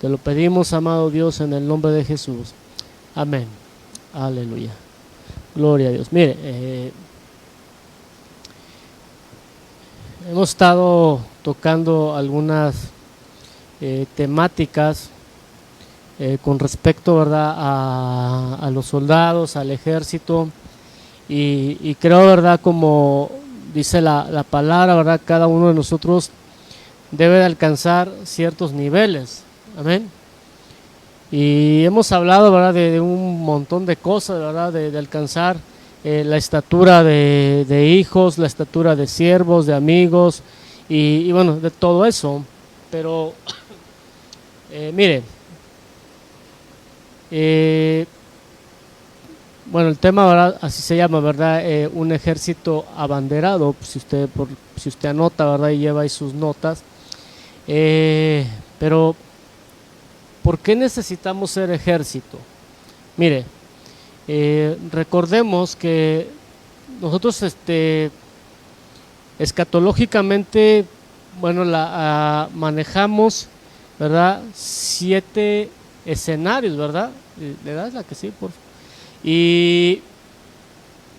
Te lo pedimos, amado Dios, en el nombre de Jesús. Amén. Aleluya. Gloria a Dios. Mire, hemos estado tocando algunas temáticas con respecto, ¿verdad?, a los soldados, al ejército, y creo, ¿verdad?, como dice la palabra, ¿verdad?, cada uno de nosotros debe de alcanzar ciertos niveles. Amén. Y hemos hablado, ¿verdad?, de un montón de cosas, ¿verdad?, de alcanzar la estatura de hijos, la estatura de siervos, de amigos, y bueno, de todo eso. Pero mire, bueno, el tema, ¿verdad?, así se llama, ¿verdad?, un ejército abanderado. Si usted anota, ¿verdad?, y lleva ahí sus notas. Pero ¿por qué necesitamos ser ejército? Mire, recordemos que nosotros escatológicamente, bueno, manejamos, ¿verdad?, 7 escenarios, ¿verdad? ¿Le das la que sí, por favor? Y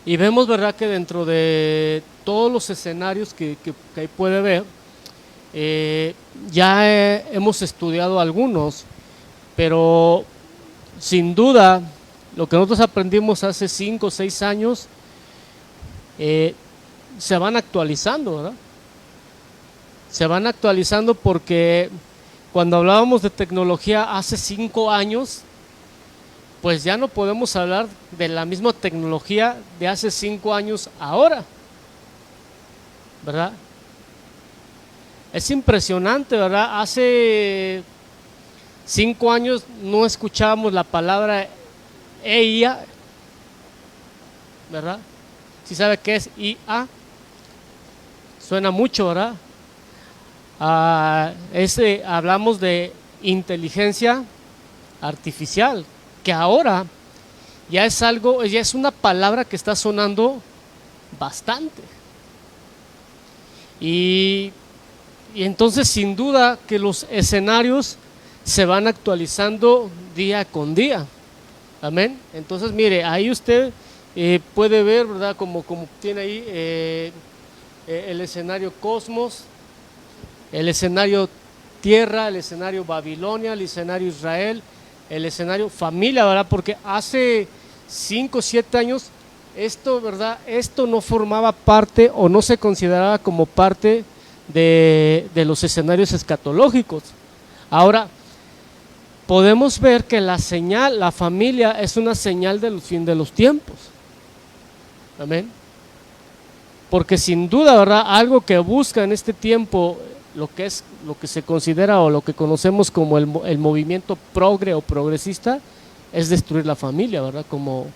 vemos, ¿verdad?, que dentro de todos los escenarios que ahí puede ver, ya hemos estudiado algunos, pero sin duda lo que nosotros aprendimos hace 5 o 6 años se van actualizando, ¿verdad? Se van actualizando porque cuando hablábamos de tecnología hace 5 años, pues ya no podemos hablar de la misma tecnología de hace 5 años ahora, ¿verdad? Es impresionante, ¿verdad? Hace 5 años no escuchábamos la palabra IA, ¿verdad? ¿Sí sabe qué es IA? Suena mucho, ¿verdad? Hablamos de inteligencia artificial, que ahora ya es una palabra que está sonando bastante. Y entonces, sin duda que los escenarios se van actualizando día con día. Amén. Entonces, mire, ahí usted puede ver, ¿verdad?, como tiene ahí el escenario Cosmos, el escenario Tierra, el escenario Babilonia, el escenario Israel, el escenario Familia, ¿verdad? Porque hace 5 o 7 años esto, ¿verdad?, esto no formaba parte o no se consideraba como parte de los escenarios escatológicos. Ahora podemos ver que la familia es una señal del fin de los tiempos. Amén. Porque sin duda, ¿verdad?, algo que busca en este tiempo lo que se considera o lo que conocemos como el movimiento progre o progresista es destruir la familia, ¿verdad?, como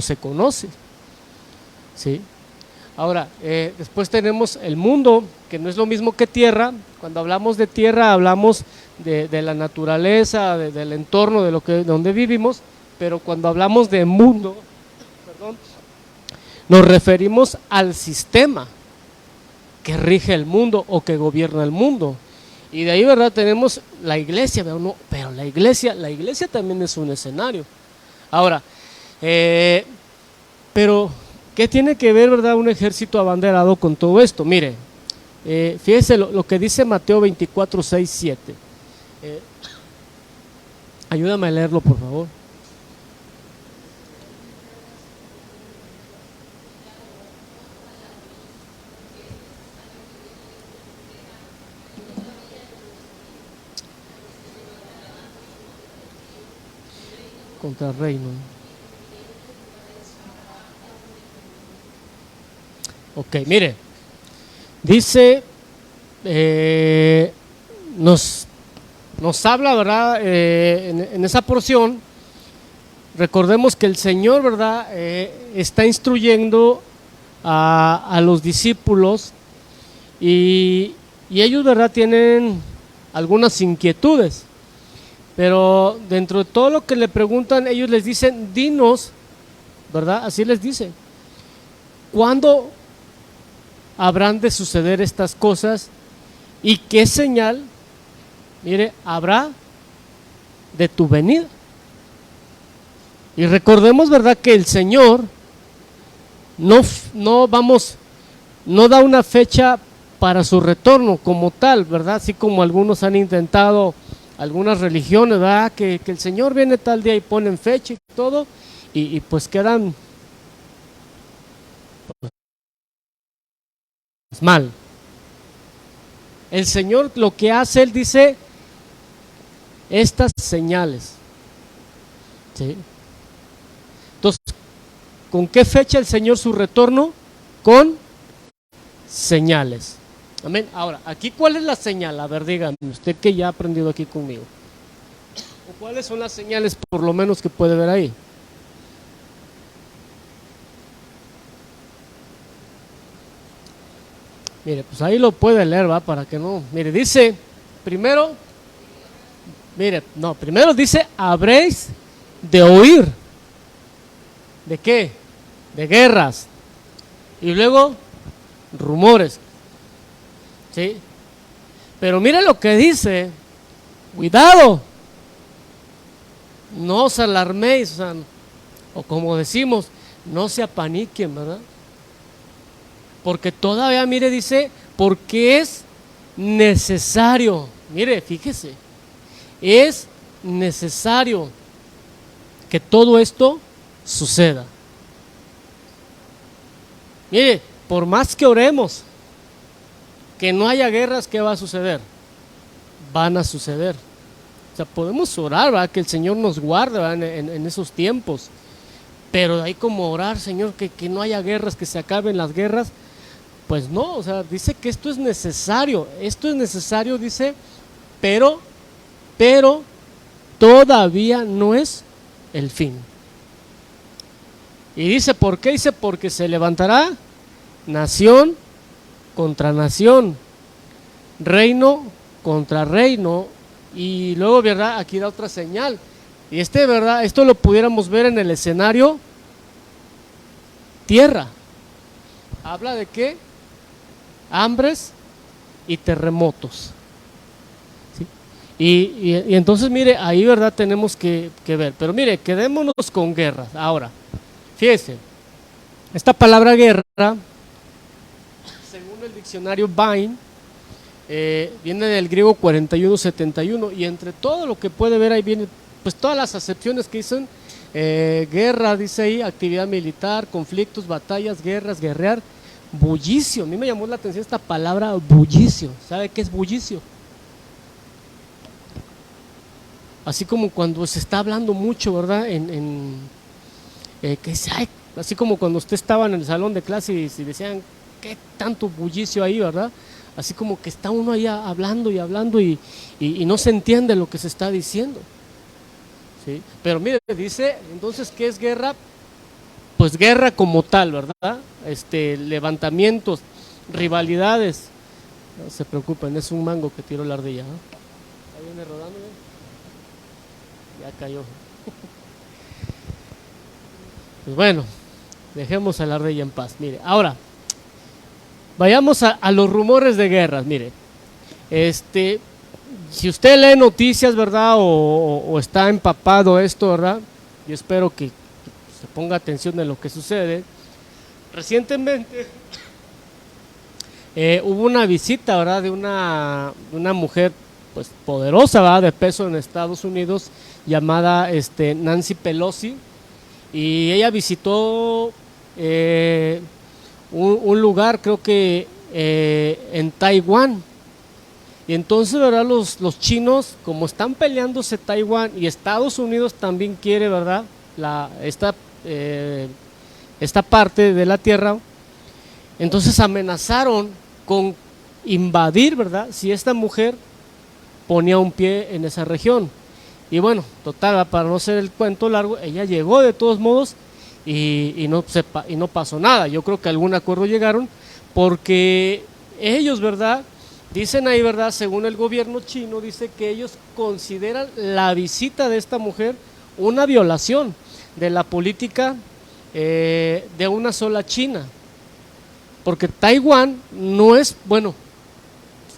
se conoce. ¿Sí? Ahora, después tenemos el mundo, que no es lo mismo que tierra. Cuando hablamos de tierra hablamos de la naturaleza, del entorno, donde vivimos, pero cuando hablamos de mundo, nos referimos al sistema que rige el mundo o que gobierna el mundo. Y de ahí, ¿verdad?, tenemos la iglesia, pero la iglesia también es un escenario. Ahora, pero ¿qué tiene que ver, verdad, un ejército abanderado con todo esto? Mire, fíjese lo que dice Mateo 24, 6, 7. Ayúdame a leerlo, por favor. Contra el reino. Ok, mire, dice, nos habla, ¿verdad?, en esa porción. Recordemos que el Señor, ¿verdad?, está instruyendo a los discípulos y ellos, ¿verdad?, tienen algunas inquietudes. Pero dentro de todo lo que le preguntan, ellos les dicen, dinos, ¿verdad? Así les dice, ¿cuándo habrán de suceder estas cosas y qué señal mire, habrá de tu venida. Y recordemos, ¿verdad?, que el Señor no da una fecha para su retorno como tal, ¿verdad? Así como algunos han intentado, algunas religiones, ¿verdad?, que el Señor viene tal día y ponen fecha y todo, y pues quedan mal. El Señor lo que hace, Él dice, estas señales, ¿sí? Entonces, ¿con qué fecha el Señor su retorno? Con señales. Amén. Ahora, aquí, ¿cuál es la señal? A ver, dígame, usted que ya ha aprendido aquí conmigo. ¿O cuáles son las señales, por lo menos, que puede ver ahí? Mire, pues ahí lo puede leer, ¿va? Para que no. Mire, dice, primero dice, habréis de oír. ¿De qué? De guerras. Y luego, rumores. ¿Sí? Pero mire lo que dice, cuidado, no os alarméis, o como decimos, no se apaniquen, ¿verdad? Porque todavía, mire, dice, porque es necesario, mire, fíjese, es necesario que todo esto suceda. Mire, por más que oremos, que no haya guerras, ¿qué va a suceder? Van a suceder. O sea, podemos orar, ¿verdad?, que el Señor nos guarde, ¿verdad?, en esos tiempos. Pero de ahí como orar, Señor, que no haya guerras, que se acaben las guerras. Pues no, o sea, dice que esto es necesario, dice, pero todavía no es el fin. Y dice, ¿por qué? Dice, porque se levantará nación contra nación, reino contra reino, y luego, ¿verdad?, aquí da otra señal, y ¿verdad?, esto lo pudiéramos ver en el escenario tierra. ¿Habla de qué? Hambres y terremotos. ¿Sí? Y entonces, mire, ahí, ¿verdad?, tenemos que ver. Pero mire, quedémonos con guerras. Ahora, fíjese, esta palabra guerra, según el diccionario Vine, viene del griego 4171, y entre todo lo que puede ver ahí viene, pues todas las acepciones que dicen, guerra, dice ahí, actividad militar, conflictos, batallas, guerras, guerrear, bullicio. A mí me llamó la atención esta palabra bullicio. ¿Sabe qué es bullicio? Así como cuando se está hablando mucho, ¿verdad? Así como cuando usted estaba en el salón de clase y decían, ¿qué tanto bullicio ahí, verdad? Así como que está uno ahí hablando y no se entiende lo que se está diciendo. ¿Sí? Pero mire, dice, entonces, ¿qué es guerra? Pues guerra como tal, ¿verdad? Levantamientos, rivalidades. No se preocupen, es un mango que tiró la ardilla, ¿no? Ahí viene rodando, ¿eh? Ya cayó. Pues bueno, dejemos a la ardilla en paz. Mire, ahora, vayamos a los rumores de guerras. Mire, si usted lee noticias, ¿verdad? O está empapado esto, ¿verdad? Yo espero que se ponga atención en lo que sucede. Recientemente hubo una visita, ¿verdad?, de una mujer, pues, poderosa, ¿verdad?, de peso en Estados Unidos, llamada Nancy Pelosi, y ella visitó un lugar, creo que en Taiwán. Y entonces, ¿verdad?, los chinos, como están peleándose Taiwán y Estados Unidos también quiere, ¿verdad?, esta parte de la tierra, entonces amenazaron con invadir, ¿verdad?, si esta mujer ponía un pie en esa región. Y bueno, total, para no ser el cuento largo, ella llegó de todos modos y no pasó nada. Yo creo que a algún acuerdo llegaron, porque ellos, ¿verdad?, dicen ahí, ¿verdad?, según el gobierno chino, dice que ellos consideran la visita de esta mujer una violación de la política de una sola China, porque Taiwán no es, bueno,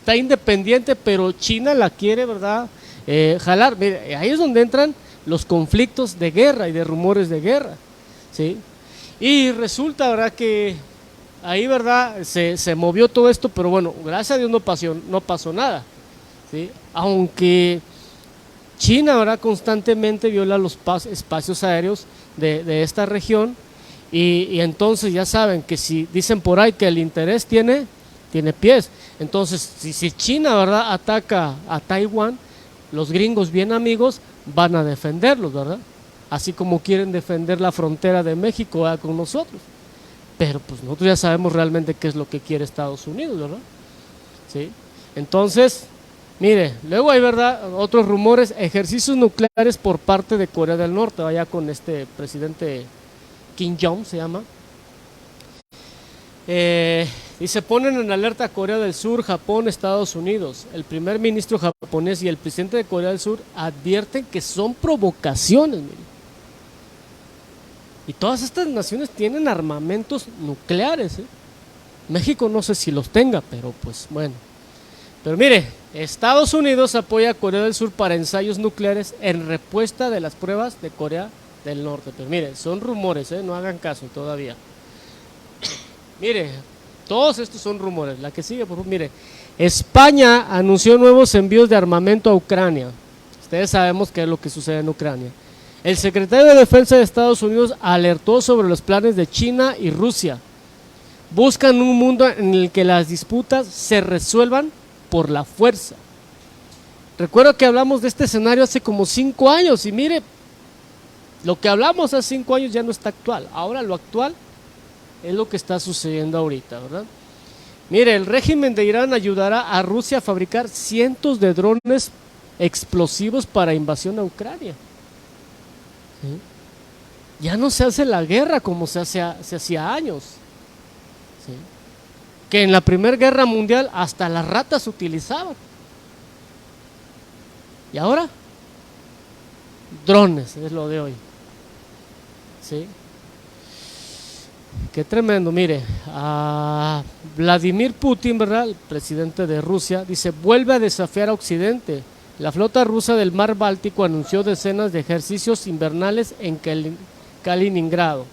está independiente, pero China la quiere, ¿verdad? Jalar. Mire, ahí es donde entran los conflictos de guerra y de rumores de guerra, ¿sí? Y resulta, ¿verdad?, que ahí, ¿verdad?, se movió todo esto, pero bueno, gracias a Dios no pasó nada, ¿sí? Aunque China, ¿verdad?, constantemente viola los espacios aéreos de esta región, y entonces ya saben que si dicen por ahí que el interés tiene pies, entonces si China, ¿verdad?, ataca a Taiwán, los gringos bien amigos van a defenderlos, ¿verdad? Así como quieren defender la frontera de México, ¿verdad?, con nosotros. Pero pues nosotros ya sabemos realmente qué es lo que quiere Estados Unidos, ¿verdad? ¿Sí? Entonces, mire, luego hay, ¿verdad?, otros rumores, ejercicios nucleares por parte de Corea del Norte, vaya con este presidente Kim Jong se llama. Y se ponen en alerta a Corea del Sur, Japón, Estados Unidos. El primer ministro japonés y el presidente de Corea del Sur advierten que son provocaciones, mire. Y todas estas naciones tienen armamentos nucleares, ¿eh? México no sé si los tenga, pero pues bueno. Pero mire, Estados Unidos apoya a Corea del Sur para ensayos nucleares en respuesta de las pruebas de Corea del Norte. Pero mire, son rumores, no hagan caso todavía. Mire, todos estos son rumores. La que sigue, por favor, mire. España anunció nuevos envíos de armamento a Ucrania. Ustedes sabemos qué es lo que sucede en Ucrania. El secretario de Defensa de Estados Unidos alertó sobre los planes de China y Rusia. Buscan un mundo en el que las disputas se resuelvan por la fuerza. Recuerdo que hablamos de este escenario hace como 5 años y mire, lo que hablamos hace 5 años ya no está actual. Ahora lo actual es lo que está sucediendo ahorita, ¿verdad? Mire, el régimen de Irán ayudará a Rusia a fabricar cientos de drones explosivos para invasión a Ucrania. ¿Sí? Ya no se hace la guerra como se hacía años. ¿Sí? Que en la Primera Guerra Mundial hasta las ratas se utilizaban. ¿Y ahora? Drones es lo de hoy. ¿Sí? Qué tremendo, mire, a Vladimir Putin, ¿verdad?, el presidente de Rusia, dice, vuelve a desafiar a Occidente. La flota rusa del mar Báltico anunció decenas de ejercicios invernales en Kaliningrado.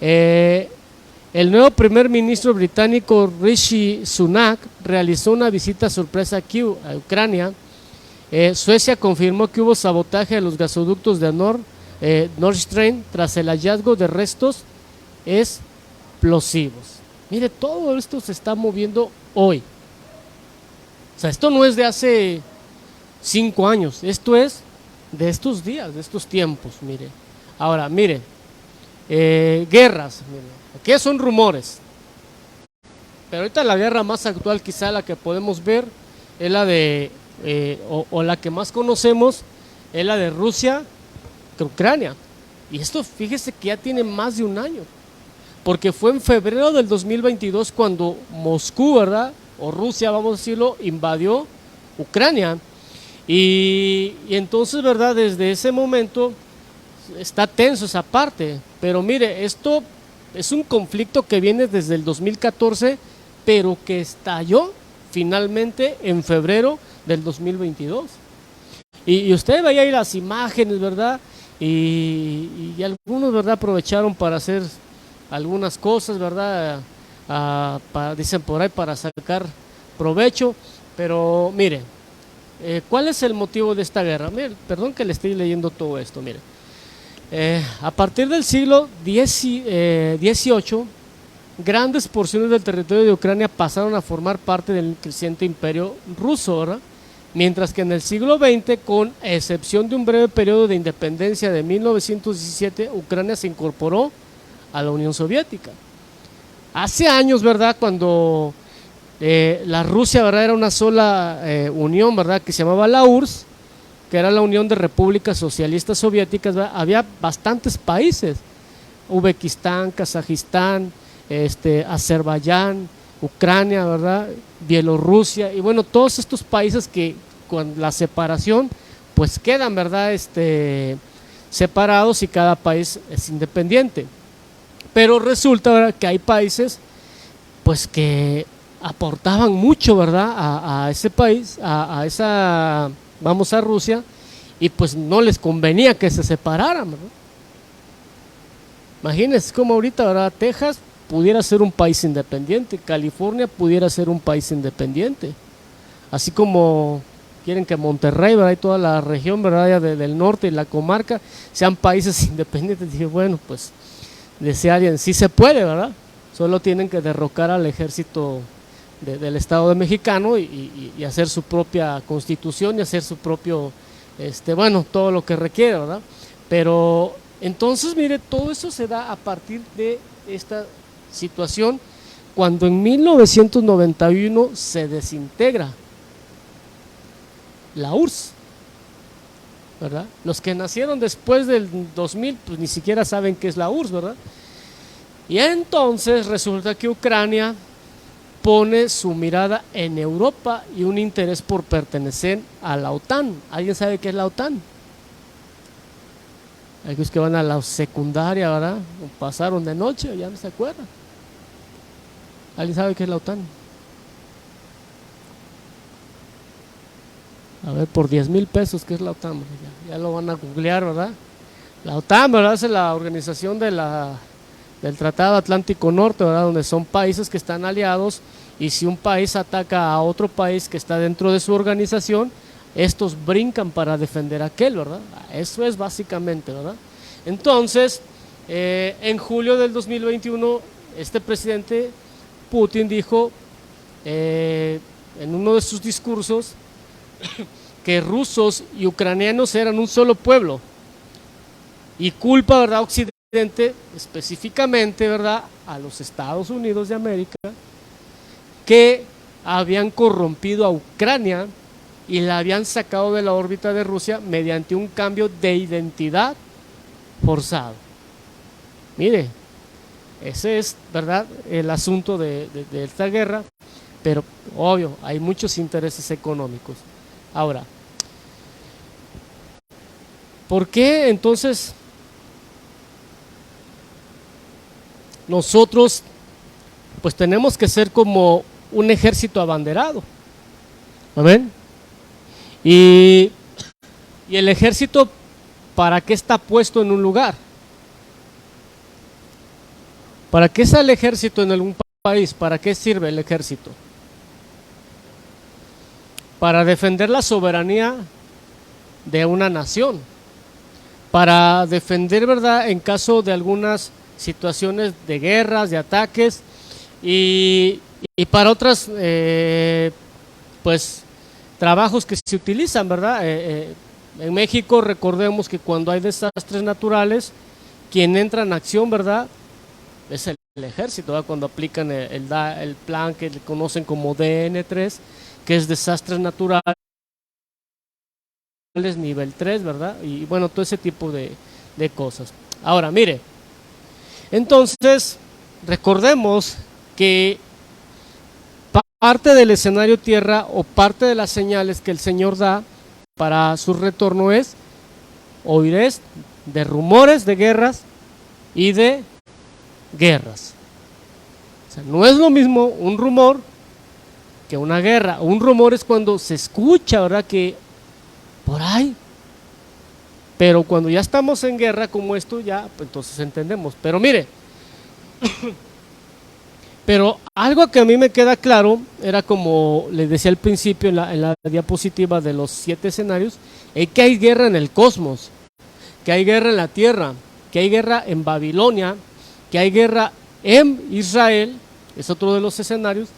El nuevo primer ministro británico Rishi Sunak realizó una visita sorpresa a Ucrania. Suecia confirmó que hubo sabotaje de los gasoductos de Nord Stream tras el hallazgo de restos explosivos. Mire, todo esto se está moviendo hoy. O sea, esto no es de hace 5 años, esto es de estos días, de estos tiempos, mire. Ahora, mire, guerras, mire, aquí son rumores. Pero ahorita la guerra más actual, quizá la que podemos ver, es la de, o la que más conocemos, es la de Rusia con Ucrania. Y esto, fíjese que ya tiene más de un año. Porque fue en febrero del 2022 cuando Moscú, ¿verdad?, o Rusia, vamos a decirlo, invadió Ucrania. Y entonces, ¿verdad?, desde ese momento está tenso esa parte. Pero mire, esto es un conflicto que viene desde el 2014, pero que estalló finalmente en febrero del 2022. Y usted veía ahí las imágenes, ¿verdad? Y algunos, ¿verdad?, aprovecharon para hacer algunas cosas, ¿verdad? Dicen por ahí para sacar provecho, pero mire, ¿cuál es el motivo de esta guerra? Mire, perdón que le estoy leyendo todo esto, mire. A partir del siglo XVIII, grandes porciones del territorio de Ucrania pasaron a formar parte del creciente imperio ruso, ¿verdad? Mientras que en el siglo XX, con excepción de un breve periodo de independencia de 1917, Ucrania se incorporó a la Unión Soviética. Hace años, ¿verdad?, cuando la Rusia, ¿verdad?, era una sola unión, ¿verdad?, que se llamaba la URSS, que era la Unión de Repúblicas Socialistas Soviéticas, ¿verdad?, había bastantes países, Uzbekistán, Kazajistán, Azerbaiyán, Ucrania, ¿verdad?, Bielorrusia, y bueno, todos estos países que con la separación, pues quedan, ¿verdad?, separados y cada país es independiente. Pero resulta, ¿verdad?, que hay países pues que aportaban mucho, ¿verdad? A ese país, vamos a Rusia, y pues no les convenía que se separaran, ¿verdad? Imagínense como ahorita, ¿verdad? Texas pudiera ser un país independiente, California pudiera ser un país independiente, así como quieren que Monterrey, ¿verdad? Y toda la región, ¿verdad? Ya del norte y la comarca sean países independientes. Dije, bueno, pues decía alguien, sí se puede, ¿verdad? Solo tienen que derrocar al ejército del Estado de Mexicano y hacer su propia constitución y hacer su propio, bueno, todo lo que requiere, ¿verdad? Pero entonces, mire, todo eso se da a partir de esta situación cuando en 1991 se desintegra la URSS, ¿verdad? Los que nacieron después del 2000 pues ni siquiera saben qué es la URSS, ¿verdad? Y entonces resulta que Ucrania pone su mirada en Europa y un interés por pertenecer a la OTAN. ¿Alguien sabe qué es la OTAN? Aquellos que van a la secundaria, ¿verdad? Pasaron de noche, ya no se acuerdan. ¿Alguien sabe qué es la OTAN? A ver, por 10,000 pesos, ¿qué es la OTAN? Ya lo van a googlear, ¿verdad? La OTAN, ¿verdad? Es la organización del Tratado Atlántico Norte, ¿verdad? Donde son países que están aliados, y si un país ataca a otro país que está dentro de su organización, estos brincan para defender a aquel, ¿verdad? Eso es básicamente, ¿verdad? Entonces, en julio del 2021, este presidente Putin dijo en uno de sus discursos que rusos y ucranianos eran un solo pueblo, y culpa, ¿verdad?, Occidente, específicamente, ¿verdad?, a los Estados Unidos de América, que habían corrompido a Ucrania y la habían sacado de la órbita de Rusia mediante un cambio de identidad forzado. Mire, ese es, ¿verdad?, el asunto de esta guerra, pero obvio, hay muchos intereses económicos. Ahora, ¿por qué entonces nosotros pues tenemos que ser como un ejército abanderado? ¿Amén? Y el ejército, ¿para qué está puesto en un lugar? ¿Para qué está el ejército en algún país? ¿Para qué sirve el ejército? Para defender la soberanía de una nación, para defender, ¿verdad?, en caso de algunas situaciones de guerras, de ataques, y para otras pues trabajos que se utilizan, ¿verdad? En México recordemos que cuando hay desastres naturales, quien entra en acción, ¿verdad?, es el ejército, ¿verdad? Cuando aplican el plan que conocen como DN3, que es desastres naturales nivel 3, ¿verdad? Y bueno, todo ese tipo de cosas. Ahora, mire, entonces recordemos que parte del escenario tierra o parte de las señales que el Señor da para su retorno es: oiréis de rumores de guerras y de guerras. O sea, no es lo mismo un rumor que una guerra. Un rumor es cuando se escucha, ¿verdad?, que por ahí, pero cuando ya estamos en guerra como esto, ya pues entonces entendemos. Pero mire, pero algo que a mí me queda claro era, como les decía al principio en la diapositiva de los 7 escenarios, es que hay guerra en el cosmos, que hay guerra en la tierra, que hay guerra en Babilonia, que hay guerra en Israel, es otro de los escenarios,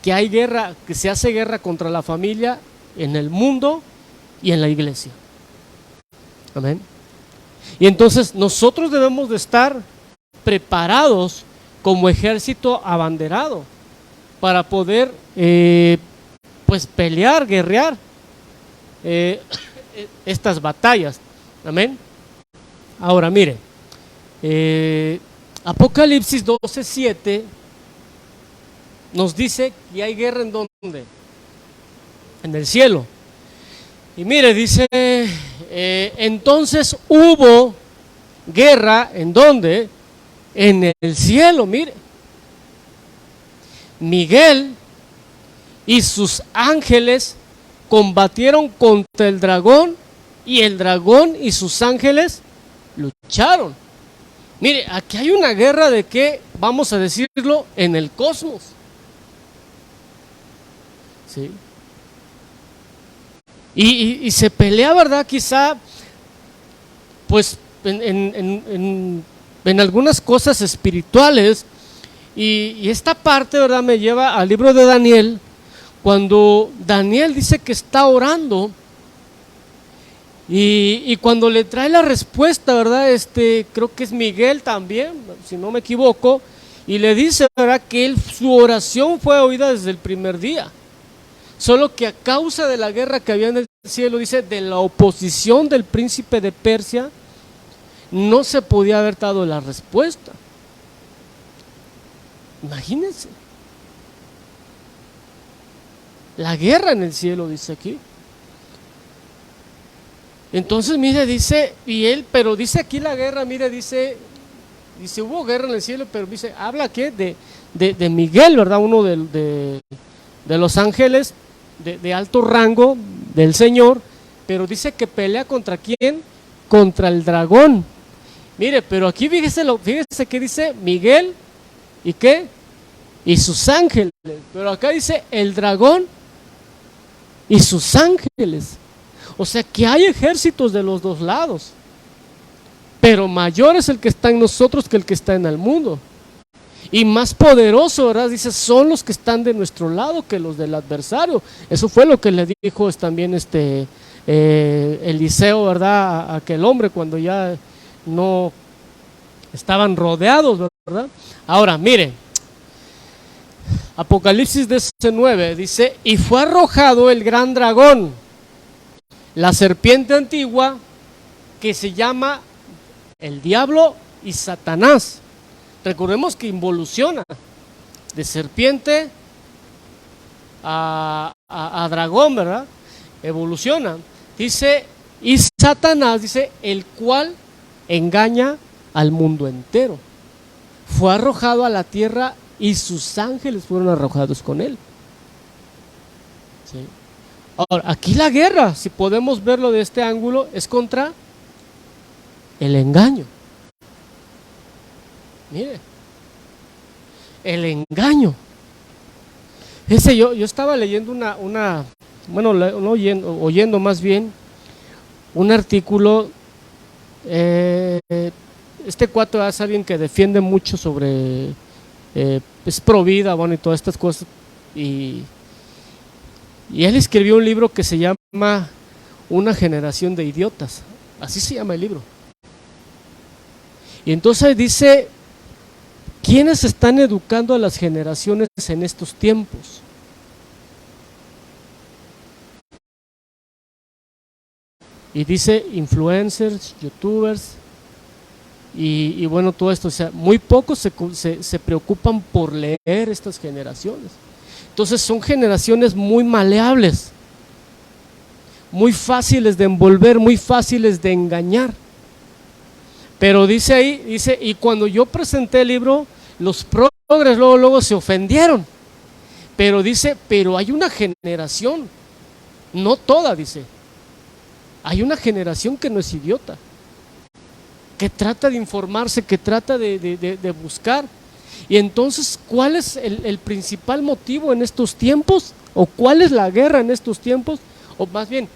que hay guerra, que se hace guerra contra la familia en el mundo y en la iglesia. Amén. Y entonces nosotros debemos de estar preparados como ejército abanderado para poder pues pelear, guerrear estas batallas. Amén. Ahora mire, Apocalipsis 12:7 nos dice que hay guerra ¿en dónde? En el cielo. Y mire, dice, entonces hubo guerra ¿en dónde? En el cielo. Mire, Miguel y sus ángeles combatieron contra el dragón, y el dragón y sus ángeles lucharon. Mire, aquí hay una guerra de qué, vamos a decirlo, en el cosmos. ¿Sí? Y se pelea, ¿verdad? Quizá, pues, en algunas cosas espirituales. Y esta parte, ¿verdad?, me lleva al libro de Daniel, cuando Daniel dice que está orando, y cuando le trae la respuesta, ¿verdad?, creo que es Miguel también, si no me equivoco, y le dice, ¿verdad?, que su oración fue oída desde el primer día. Solo que a causa de la guerra que había en el cielo, dice, de la oposición del príncipe de Persia, no se podía haber dado la respuesta. Imagínense. La guerra en el cielo, dice aquí. Entonces, mire, dice, pero dice aquí la guerra, mire, dice hubo guerra en el cielo, pero dice, habla ¿qué? De Miguel, ¿verdad? Uno de los ángeles de alto rango del Señor, pero dice que pelea contra quién, contra el dragón. Mire, pero aquí fíjese que dice Miguel y qué, y sus ángeles, pero acá dice el dragón y sus ángeles. O sea que hay ejércitos de los dos lados, pero mayor es el que está en nosotros que el que está en el mundo. Y más poderoso, ¿verdad? Dice, son los que están de nuestro lado que los del adversario. Eso fue lo que le dijo también Eliseo, ¿verdad? A aquel hombre cuando ya no estaban rodeados, ¿verdad? Ahora, mire, Apocalipsis 19 dice, y fue arrojado el gran dragón, la serpiente antigua, que se llama el diablo y Satanás. Recordemos que involuciona de serpiente a dragón, ¿verdad? Evoluciona. Dice, y Satanás, dice, el cual engaña al mundo entero. Fue arrojado a la tierra y sus ángeles fueron arrojados con él. ¿Sí? Ahora, aquí la guerra, si podemos verlo de este ángulo, es contra el engaño. Mire, el engaño. Yo estaba leyendo oyendo más bien un artículo. Este cuate es alguien que defiende mucho sobre es pro vida, bueno, y todas estas cosas, y él escribió un libro que se llama Una generación de idiotas, así se llama el libro. Y entonces dice, ¿quiénes están educando a las generaciones en estos tiempos? Y dice influencers, youtubers, y bueno, todo esto. O sea, muy pocos se preocupan por leer estas generaciones. Entonces son generaciones muy maleables, muy fáciles de envolver, muy fáciles de engañar. Pero dice ahí, y cuando yo presenté el libro, los progres luego se ofendieron. Pero dice, pero hay una generación, no toda, dice, hay una generación que no es idiota, que trata de informarse, que trata de buscar. Y entonces, ¿cuál es el principal motivo en estos tiempos? ¿O cuál es la guerra en estos tiempos? O más bien,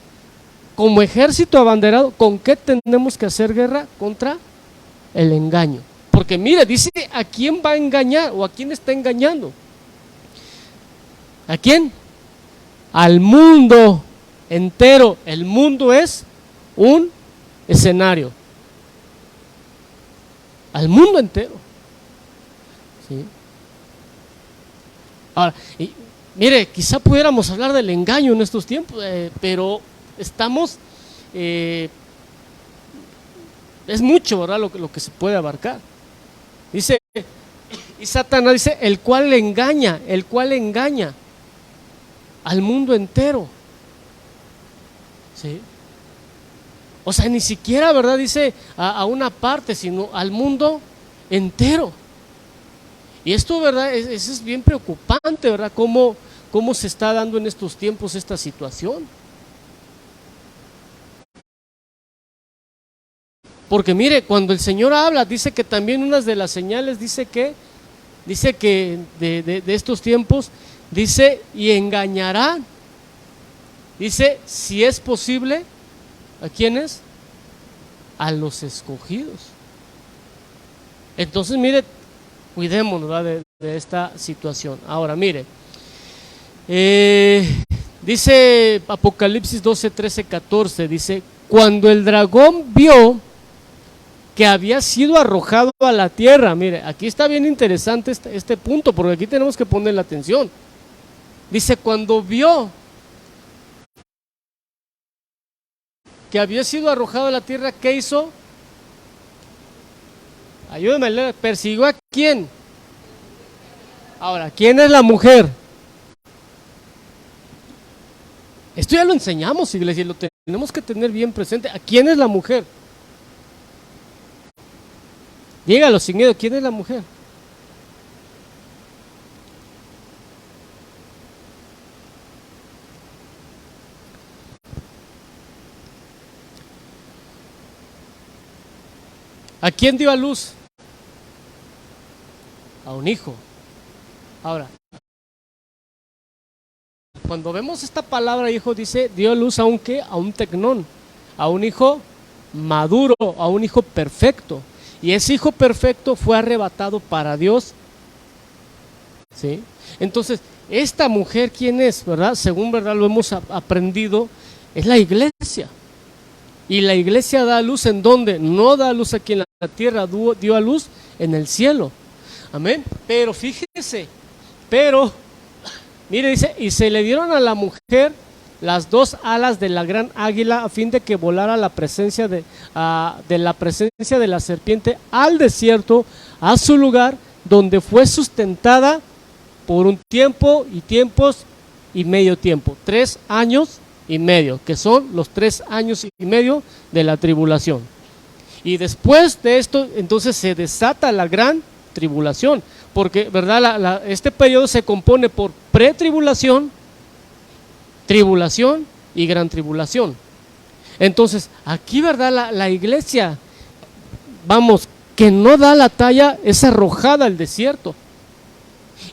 como ejército abanderado, ¿con qué tenemos que hacer guerra? Contra el engaño. Porque mire, dice, ¿a quién va a engañar? ¿O a quién está engañando? ¿A quién? Al mundo entero. El mundo es un escenario. Al mundo entero. ¿Sí? Ahora, mire, quizá pudiéramos hablar del engaño en estos tiempos, pero estamos, es mucho, ¿verdad? Lo que se puede abarcar. Dice, y Satanás dice, el cual engaña al mundo entero. ¿Sí? O sea, ni siquiera, ¿verdad? Dice a una parte, sino al mundo entero. Y esto, ¿verdad? Eso es bien preocupante, ¿verdad? Cómo cómo se está dando en estos tiempos esta situación. Porque mire, cuando el Señor habla, dice que también una de las señales, dice que de estos tiempos, dice, y engañará, dice, si es posible, ¿a quiénes? A los escogidos. Entonces, mire, cuidémonos, ¿verdad?, de esta situación. Ahora, mire, dice Apocalipsis 12, 13, 14, dice, cuando el dragón vio que había sido arrojado a la tierra, mire, aquí está bien interesante este punto, porque aquí tenemos que poner la atención. Dice, cuando vio que había sido arrojado a la tierra, ¿qué hizo? Ayúdame a leer. ¿Persiguió a quién? Ahora, ¿quién es la mujer? Esto ya lo enseñamos, iglesia, y lo tenemos que tener bien presente. ¿A quién es la mujer? Dígalo sin miedo, ¿quién es la mujer? ¿A quién dio a luz? A un hijo. Ahora, cuando vemos esta palabra hijo, dice, dio a luz a un ¿qué? A un tecnón, a un hijo maduro, a un hijo perfecto. Y ese hijo perfecto fue arrebatado para Dios. ¿Sí? Entonces, esta mujer, ¿quién es? ¿Verdad? Según verdad lo hemos aprendido, es la iglesia. Y la iglesia da a luz ¿en dónde? No da a luz aquí en la tierra, dio a luz en el cielo. Amén. Pero fíjese, mire, dice, y se le dieron a la mujer las dos alas de la gran águila a fin de que volara a la presencia de la presencia de la serpiente al desierto, a su lugar donde fue sustentada por un tiempo y tiempos y medio tiempo, 3 años y medio, que son los 3 años y medio de la tribulación. Y después de esto, entonces se desata la gran tribulación, porque verdad este periodo se compone por pretribulación, tribulación y gran tribulación. Entonces aquí verdad la iglesia, vamos, que no da la talla, es arrojada al desierto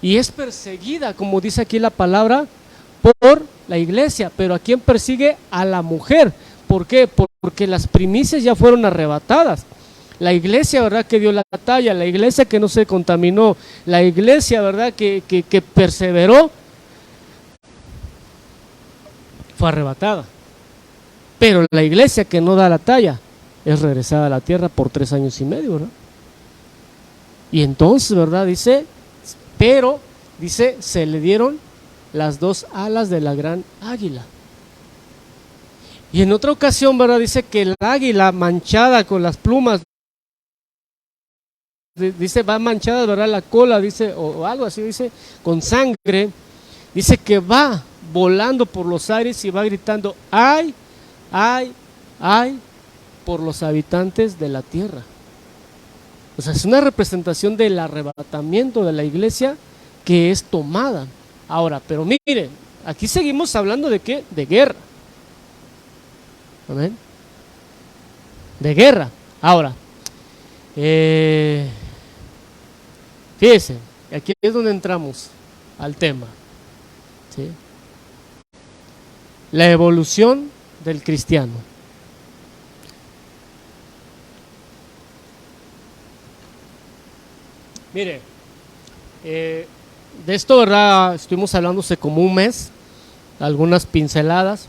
y es perseguida, como dice aquí la palabra, por la iglesia. Pero ¿a quién persigue? A la mujer. ¿Por qué? Porque las primicias ya fueron arrebatadas. La iglesia, ¿verdad?, que dio la talla, la iglesia que no se contaminó, la iglesia, ¿verdad?, que perseveró, fue arrebatada. Pero la iglesia que no da la talla es regresada a la tierra por 3 años y medio, ¿verdad? Y entonces, ¿verdad?, dice, pero, dice, se le dieron las 2 alas de la gran águila. Y en otra ocasión, ¿verdad?, dice que el águila manchada con las plumas, dice, va manchada, ¿verdad?, la cola, dice, o algo así, dice, con sangre, dice que va volando por los aires y va gritando, ¡ay, ay, ay! Por los habitantes de la tierra. O sea, es una representación del arrebatamiento de la iglesia que es tomada. Ahora, pero miren, aquí seguimos hablando de ¿qué? De guerra. ¿Amén? De guerra. Ahora, fíjense, aquí es donde entramos al tema, ¿sí? La evolución del cristiano. Mire, de esto, ¿verdad?, estuvimos hablando hace como un mes, algunas pinceladas,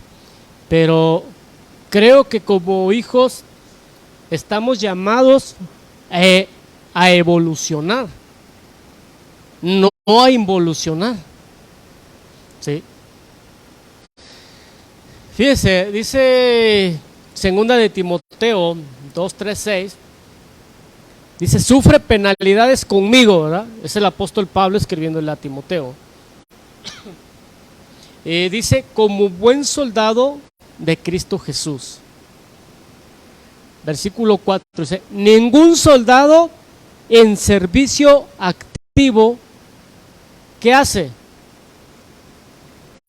pero creo que como hijos estamos llamados a evolucionar, no a involucionar, ¿sí? Fíjese, dice segunda de Timoteo 2:3-6, dice, sufre penalidades conmigo, ¿verdad? Es el apóstol Pablo escribiéndole a Timoteo. Dice, como buen soldado de Cristo Jesús. Versículo 4 dice, ningún soldado en servicio activo, ¿qué hace?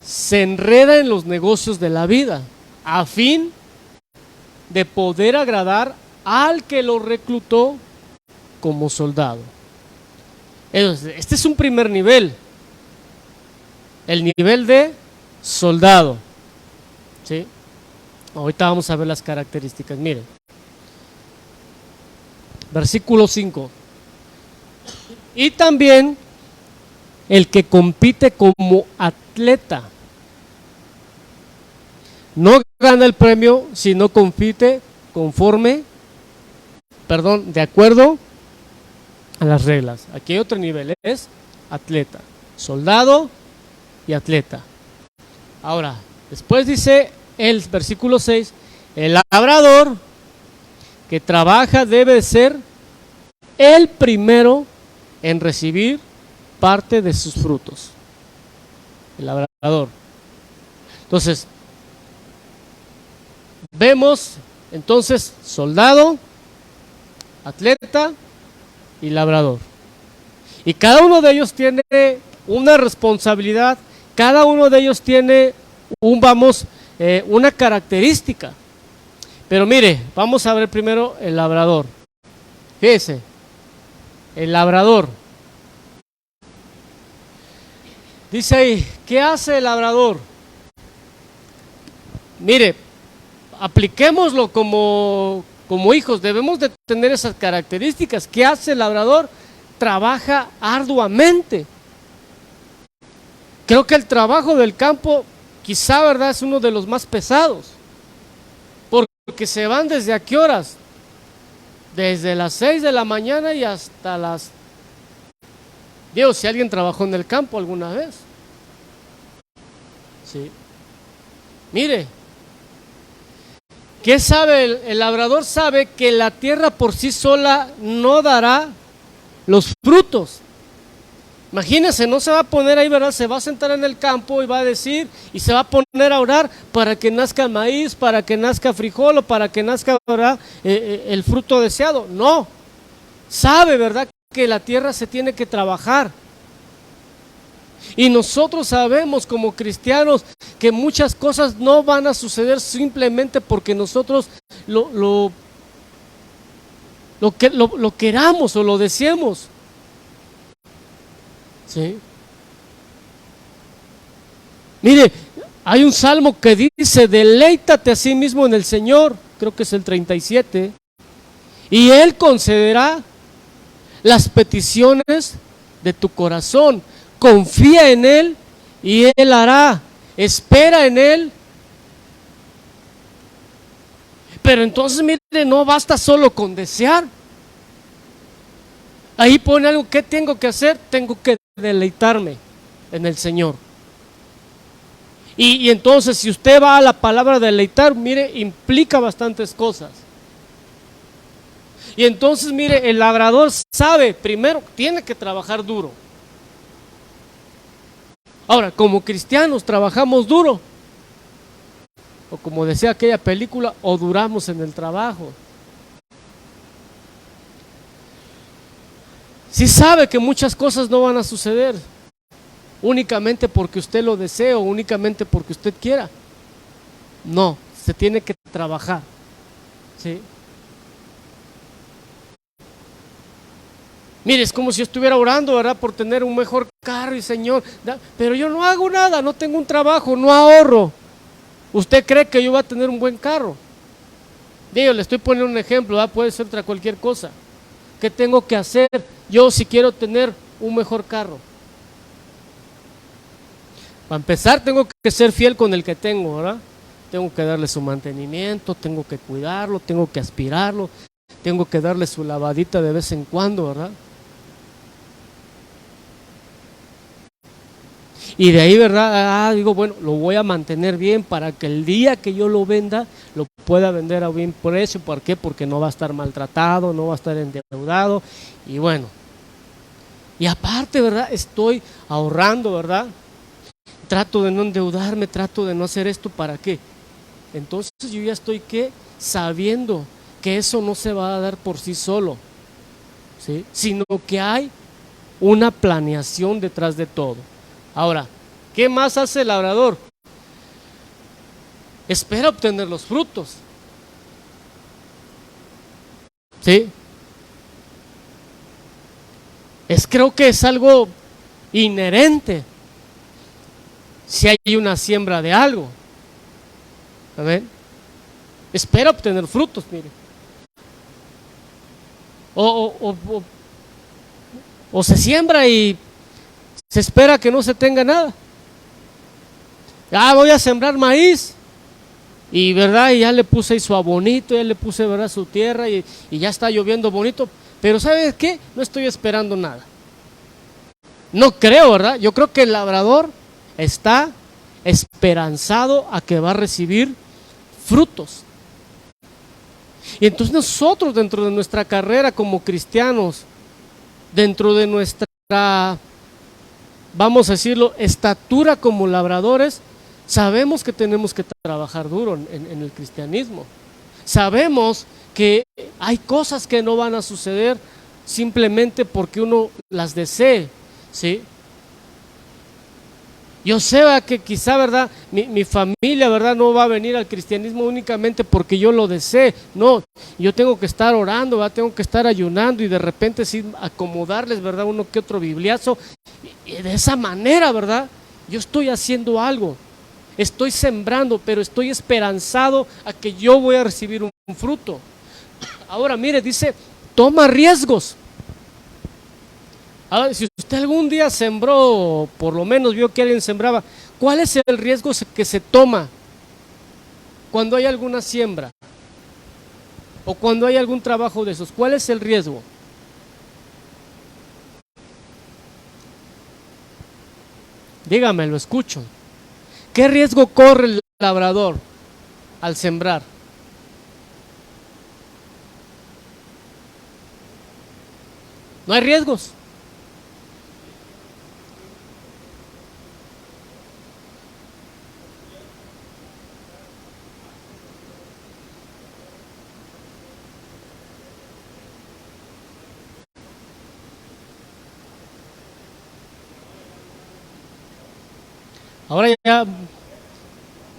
se enreda en los negocios de la vida a fin de poder agradar al que lo reclutó como soldado. Entonces, este es un primer nivel, el nivel de soldado, ¿sí? Ahorita vamos a ver las características. Miren, versículo 5. Y también el que compite como atleta no gana el premio si no compite de acuerdo a las reglas. Aquí hay otro nivel, es atleta, soldado y atleta. Ahora, después dice el versículo 6, el labrador que trabaja debe ser el primero en recibir parte de sus frutos. El labrador. Entonces, vemos entonces soldado, atleta y labrador. Y cada uno de ellos tiene una responsabilidad, cada uno de ellos tiene una característica. Pero mire, vamos a ver primero el labrador. Fíjese, el labrador. Dice ahí, ¿qué hace el labrador? Mire, apliquémoslo como hijos, debemos de tener esas características. ¿Qué hace el labrador? Trabaja arduamente. Creo que el trabajo del campo, quizá, ¿verdad?, es uno de los más pesados. Porque se van desde ¿a qué horas? Desde las 6 de la mañana y hasta las... Digo, si alguien trabajó en el campo alguna vez. Sí. Mire, ¿qué sabe el labrador? Sabe que la tierra por sí sola no dará los frutos. Imagínense, no se va a poner ahí, ¿verdad? Se va a sentar en el campo y va a decir, y se va a poner a orar para que nazca maíz, para que nazca frijol o para que nazca, ¿verdad?, el fruto deseado. No, sabe, ¿verdad?, que la tierra se tiene que trabajar. Y nosotros sabemos como cristianos que muchas cosas no van a suceder simplemente porque nosotros lo queramos o lo deseemos. ¿Sí? Mire, hay un salmo que dice, deleítate a sí mismo en el Señor, creo que es el 37, y Él concederá las peticiones de tu corazón. Confía en Él y Él hará. Espera en Él. Pero entonces, mire, no basta solo con desear. Ahí pone algo, ¿qué tengo que hacer? Tengo que deleitarme en el Señor. Y entonces, si usted va a la palabra deleitar, mire, implica bastantes cosas. Y entonces, mire, el labrador sabe, primero, tiene que trabajar duro. Ahora, como cristianos, trabajamos duro. O como decía aquella película, o duramos en el trabajo. Sí sabe que muchas cosas no van a suceder únicamente porque usted lo desee o únicamente porque usted quiera. No, se tiene que trabajar. ¿Sí? Mire, es como si yo estuviera orando, ¿verdad?, por tener un mejor carro y Señor, pero yo no hago nada, no tengo un trabajo, no ahorro. ¿Usted cree que yo voy a tener un buen carro? Digo, le estoy poniendo un ejemplo, ¿verdad? Puede ser otra cualquier cosa. ¿Qué tengo que hacer yo si quiero tener un mejor carro? Para empezar, tengo que ser fiel con el que tengo, ¿verdad? Tengo que darle su mantenimiento, tengo que cuidarlo, tengo que aspirarlo, tengo que darle su lavadita de vez en cuando, ¿verdad? Y de ahí, ¿verdad? Digo, bueno, lo voy a mantener bien para que el día que yo lo venda, lo pueda vender a buen precio. ¿Por qué? Porque no va a estar maltratado, no va a estar endeudado. Y bueno, y aparte, ¿verdad?, estoy ahorrando, ¿verdad? Trato de no endeudarme, trato de no hacer esto. ¿Para qué? Entonces yo ya estoy, ¿qué?, sabiendo que eso no se va a dar por sí solo, ¿sí?, sino que hay una planeación detrás de todo. Ahora, ¿Qué más hace el labrador? Espera obtener los frutos. ¿Sí? Creo que es algo inherente si hay una siembra de algo. ¿Amén? Espera obtener frutos, mire. O se siembra y se espera que no se tenga nada. Voy a sembrar maíz. Y verdad, y ya le puse su abonito, ya le puse, verdad, su tierra y ya está lloviendo bonito. Pero ¿sabes qué? No estoy esperando nada. No creo, ¿verdad? Yo creo que el labrador está esperanzado a que va a recibir frutos. Y entonces nosotros, dentro de nuestra carrera como cristianos, dentro de nuestra, vamos a decirlo, estatura como labradores, sabemos que tenemos que trabajar duro en el cristianismo. Sabemos que hay cosas que no van a suceder simplemente porque uno las desee, ¿sí? Yo sé que quizá, ¿verdad? Mi familia, ¿verdad? No va a venir al cristianismo únicamente porque yo lo desee. No, yo tengo que estar orando, ¿verdad? Tengo que estar ayunando y de repente sí acomodarles, ¿verdad? Uno que otro bibliazo. Y de esa manera, ¿verdad? Yo estoy haciendo algo. Estoy sembrando, pero estoy esperanzado a que yo voy a recibir un fruto. Ahora, mire, dice, toma riesgos. Ahora, si usted algún día sembró, por lo menos vio que alguien sembraba, ¿cuál es el riesgo que se toma cuando hay alguna siembra? O cuando hay algún trabajo de esos, ¿cuál es el riesgo? Dígame, lo escucho. ¿Qué riesgo corre el labrador al sembrar? No hay riesgos. Ahora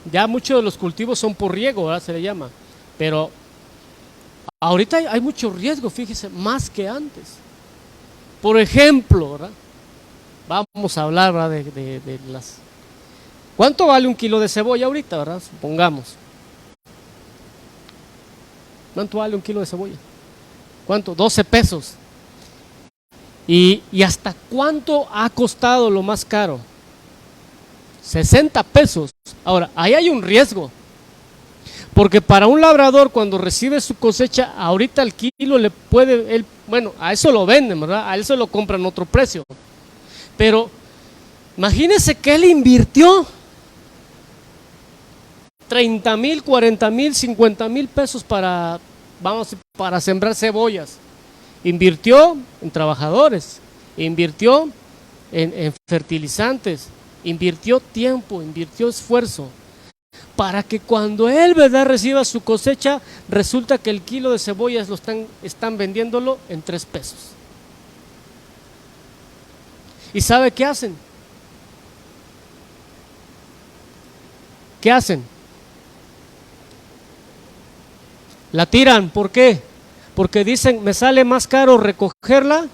ya muchos de los cultivos son por riego, ¿verdad? Se le llama. Pero ahorita hay mucho riesgo, fíjese, más que antes. Por ejemplo, ¿verdad? Vamos a hablar, ¿verdad? de las... ¿Cuánto vale un kilo de cebolla ahorita, verdad? Supongamos. ¿Cuánto vale un kilo de cebolla? ¿Cuánto? 12 pesos. ¿Y hasta cuánto ha costado lo más caro? 60 pesos. Ahora, ahí hay un riesgo. Porque para un labrador, cuando recibe su cosecha, ahorita el kilo le puede, bueno, a eso lo venden, ¿verdad? A él se lo compran a otro precio. Pero imagínese que él invirtió 30,000, 40,000, 50,000 pesos para sembrar cebollas. Invirtió en trabajadores, invirtió en fertilizantes, invirtió tiempo, invirtió esfuerzo, para que cuando él, ¿verdad?, reciba su cosecha, resulta que el kilo de cebollas están vendiéndolo en 3 pesos. ¿Y sabe qué hacen? ¿Qué hacen? La tiran. ¿Por qué? Porque dicen, me sale más caro recogerla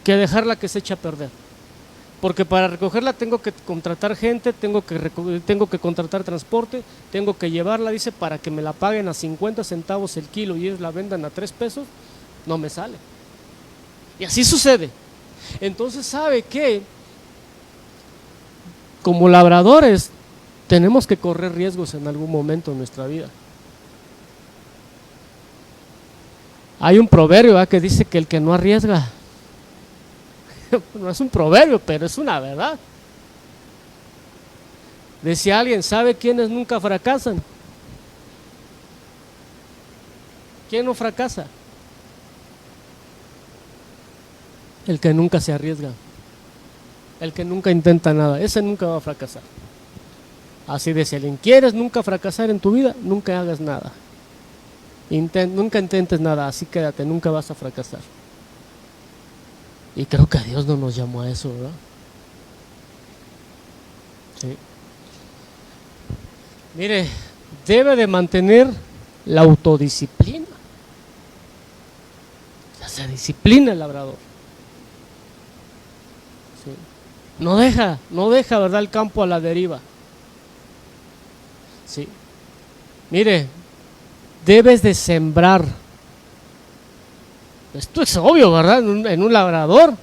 que dejarla que se eche a perder. Porque para recogerla tengo que contratar gente, tengo que contratar transporte, tengo que llevarla, dice, para que me la paguen a 50 centavos el kilo y ellos la vendan a 3 pesos, no me sale. Y así sucede. Entonces, ¿sabe qué? Como labradores tenemos que correr riesgos en algún momento en nuestra vida. Hay un proverbio, ¿verdad?, que dice que el que no arriesga, no es un proverbio, pero es una verdad. Decía alguien, ¿sabe quiénes nunca fracasan? ¿Quién no fracasa? El que nunca se arriesga, el que nunca intenta nada, ese nunca va a fracasar. Así de, si alguien quieres nunca fracasar en tu vida, nunca hagas nada. Nunca intentes nada, así quédate, nunca vas a fracasar. Y creo que a Dios no nos llamó a eso, ¿verdad? Sí. Mire, debe de mantener la autodisciplina. Ya se disciplina el labrador. Sí. No deja, ¿verdad?, el campo a la deriva. Sí. Mire, debes de sembrar. Esto es obvio, ¿verdad? En un labrador.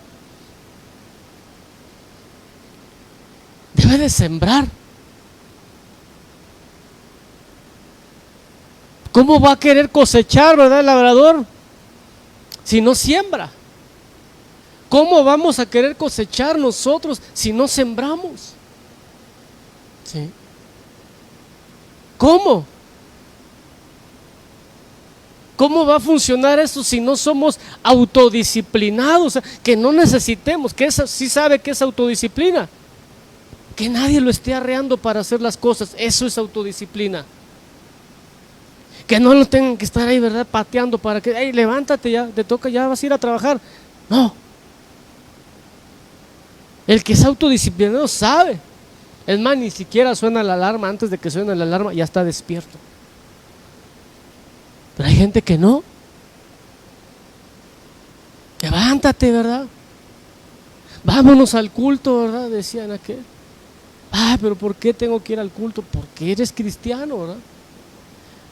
Debe de sembrar. ¿Cómo va a querer cosechar, verdad, el labrador si no siembra? ¿Cómo vamos a querer cosechar nosotros si no sembramos? ¿Sí? ¿Cómo? ¿Cómo va a funcionar eso si no somos autodisciplinados? Que no necesitemos, que esa sí sabe que es autodisciplina. Que nadie lo esté arreando para hacer las cosas, eso es autodisciplina. Que no lo tengan que estar ahí, ¿verdad?, pateando para que, hey, levántate ya, te toca, ya vas a ir a trabajar. No. El que es autodisciplinado sabe. Es más, ni siquiera suena la alarma, antes de que suene la alarma ya está despierto. Pero hay gente que no. Levántate, ¿verdad? Vámonos al culto, ¿verdad?, decían aquel. Pero ¿por qué tengo que ir al culto? Porque eres cristiano, ¿verdad?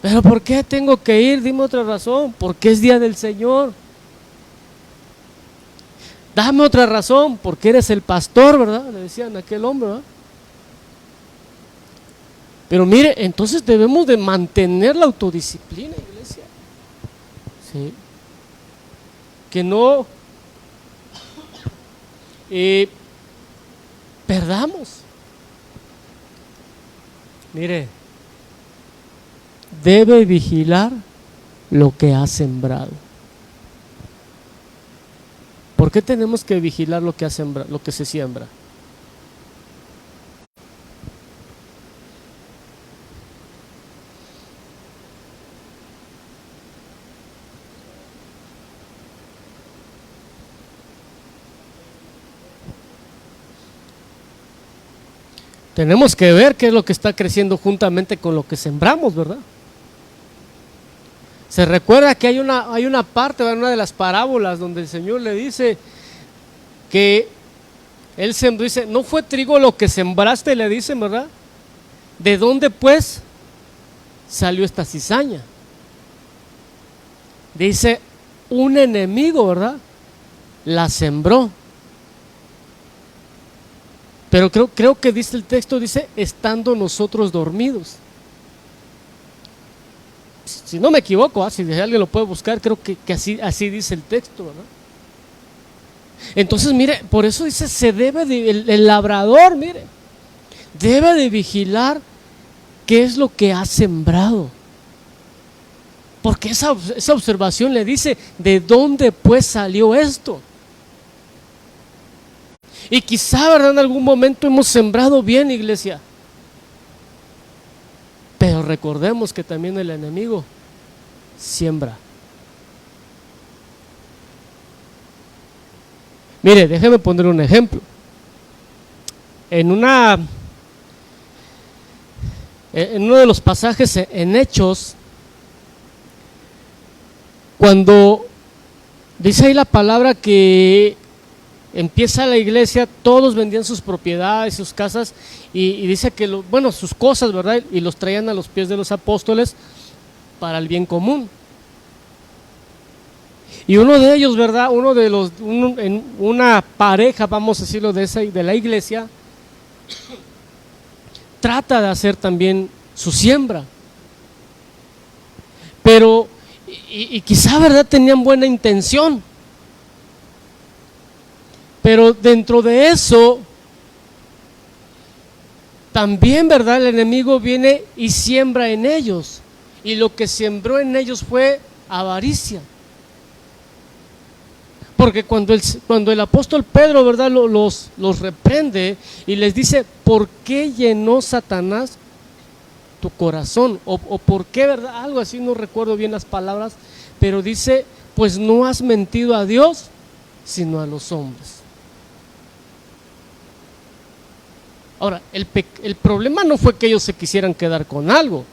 Pero ¿por qué tengo que ir? Dime otra razón. Porque es día del Señor. Dame otra razón. Porque eres el pastor, ¿verdad?, le decían a aquel hombre, ¿verdad? Pero mire, entonces debemos de mantener la autodisciplina, iglesia. ¿Sí? Que no perdamos. Mire, debe vigilar lo que ha sembrado. ¿Por qué tenemos que vigilar lo que ha sembrado, lo que se siembra? Tenemos que ver qué es lo que está creciendo juntamente con lo que sembramos, ¿verdad? Se recuerda que hay una parte, una de las parábolas donde el Señor le dice que Él sembró, dice, no fue trigo lo que sembraste, le dicen, ¿verdad? ¿De dónde pues salió esta cizaña? Dice, un enemigo, ¿verdad?, la sembró. Pero creo que dice el texto, dice, estando nosotros dormidos. Si no me equivoco, si alguien lo puede buscar, creo que así dice el texto, ¿verdad? Entonces, mire, por eso dice, el labrador, mire, debe de vigilar qué es lo que ha sembrado. Porque esa observación le dice, ¿de dónde pues salió esto? Y quizá, ¿verdad?, en algún momento hemos sembrado bien, iglesia. Pero recordemos que también el enemigo siembra. Mire, déjeme poner un ejemplo. En uno de los pasajes en Hechos, cuando dice ahí la palabra que empieza la iglesia, todos vendían sus propiedades, sus casas, y dice que, sus cosas, ¿verdad?, y los traían a los pies de los apóstoles para el bien común. Y uno de ellos, ¿verdad?, en una pareja, vamos a decirlo, de la iglesia, trata de hacer también su siembra. Pero, y quizá, ¿verdad?, tenían buena intención. Pero dentro de eso, también, ¿verdad?, el enemigo viene y siembra en ellos. Y lo que sembró en ellos fue avaricia. Porque cuando el apóstol Pedro, ¿verdad?, los reprende y les dice, ¿por qué llenó Satanás tu corazón? O por qué, ¿verdad?, algo así, no recuerdo bien las palabras, pero dice, pues no has mentido a Dios, sino a los hombres. Ahora, el problema no fue que ellos se quisieran quedar con algo.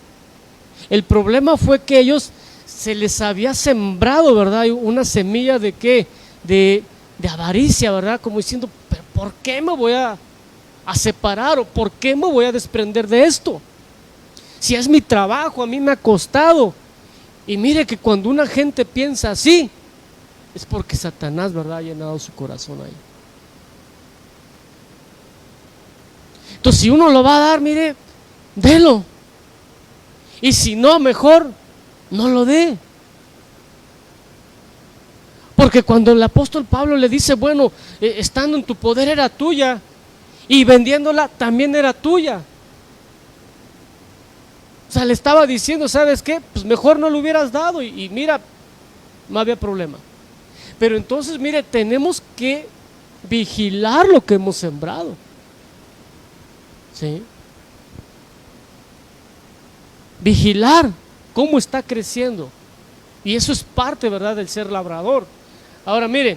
El problema fue que ellos se les había sembrado, ¿verdad? Una semilla de qué, de avaricia, ¿verdad? Como diciendo, ¿pero por qué me voy a separar o por qué me voy a desprender de esto? Si es mi trabajo, a mí me ha costado. Y mire que cuando una gente piensa así, es porque Satanás, ¿verdad?, ha llenado su corazón ahí. Entonces, si uno lo va a dar, mire, délo. Y si no, mejor no lo dé. Porque cuando el apóstol Pablo le dice, bueno, estando en tu poder era tuya, y vendiéndola también era tuya. O sea, le estaba diciendo, ¿sabes qué? Pues mejor no lo hubieras dado y mira, no había problema. Pero entonces, mire, tenemos que vigilar lo que hemos sembrado. ¿Sí? Vigilar cómo está creciendo. Y eso es parte, ¿verdad?, del ser labrador. Ahora, mire,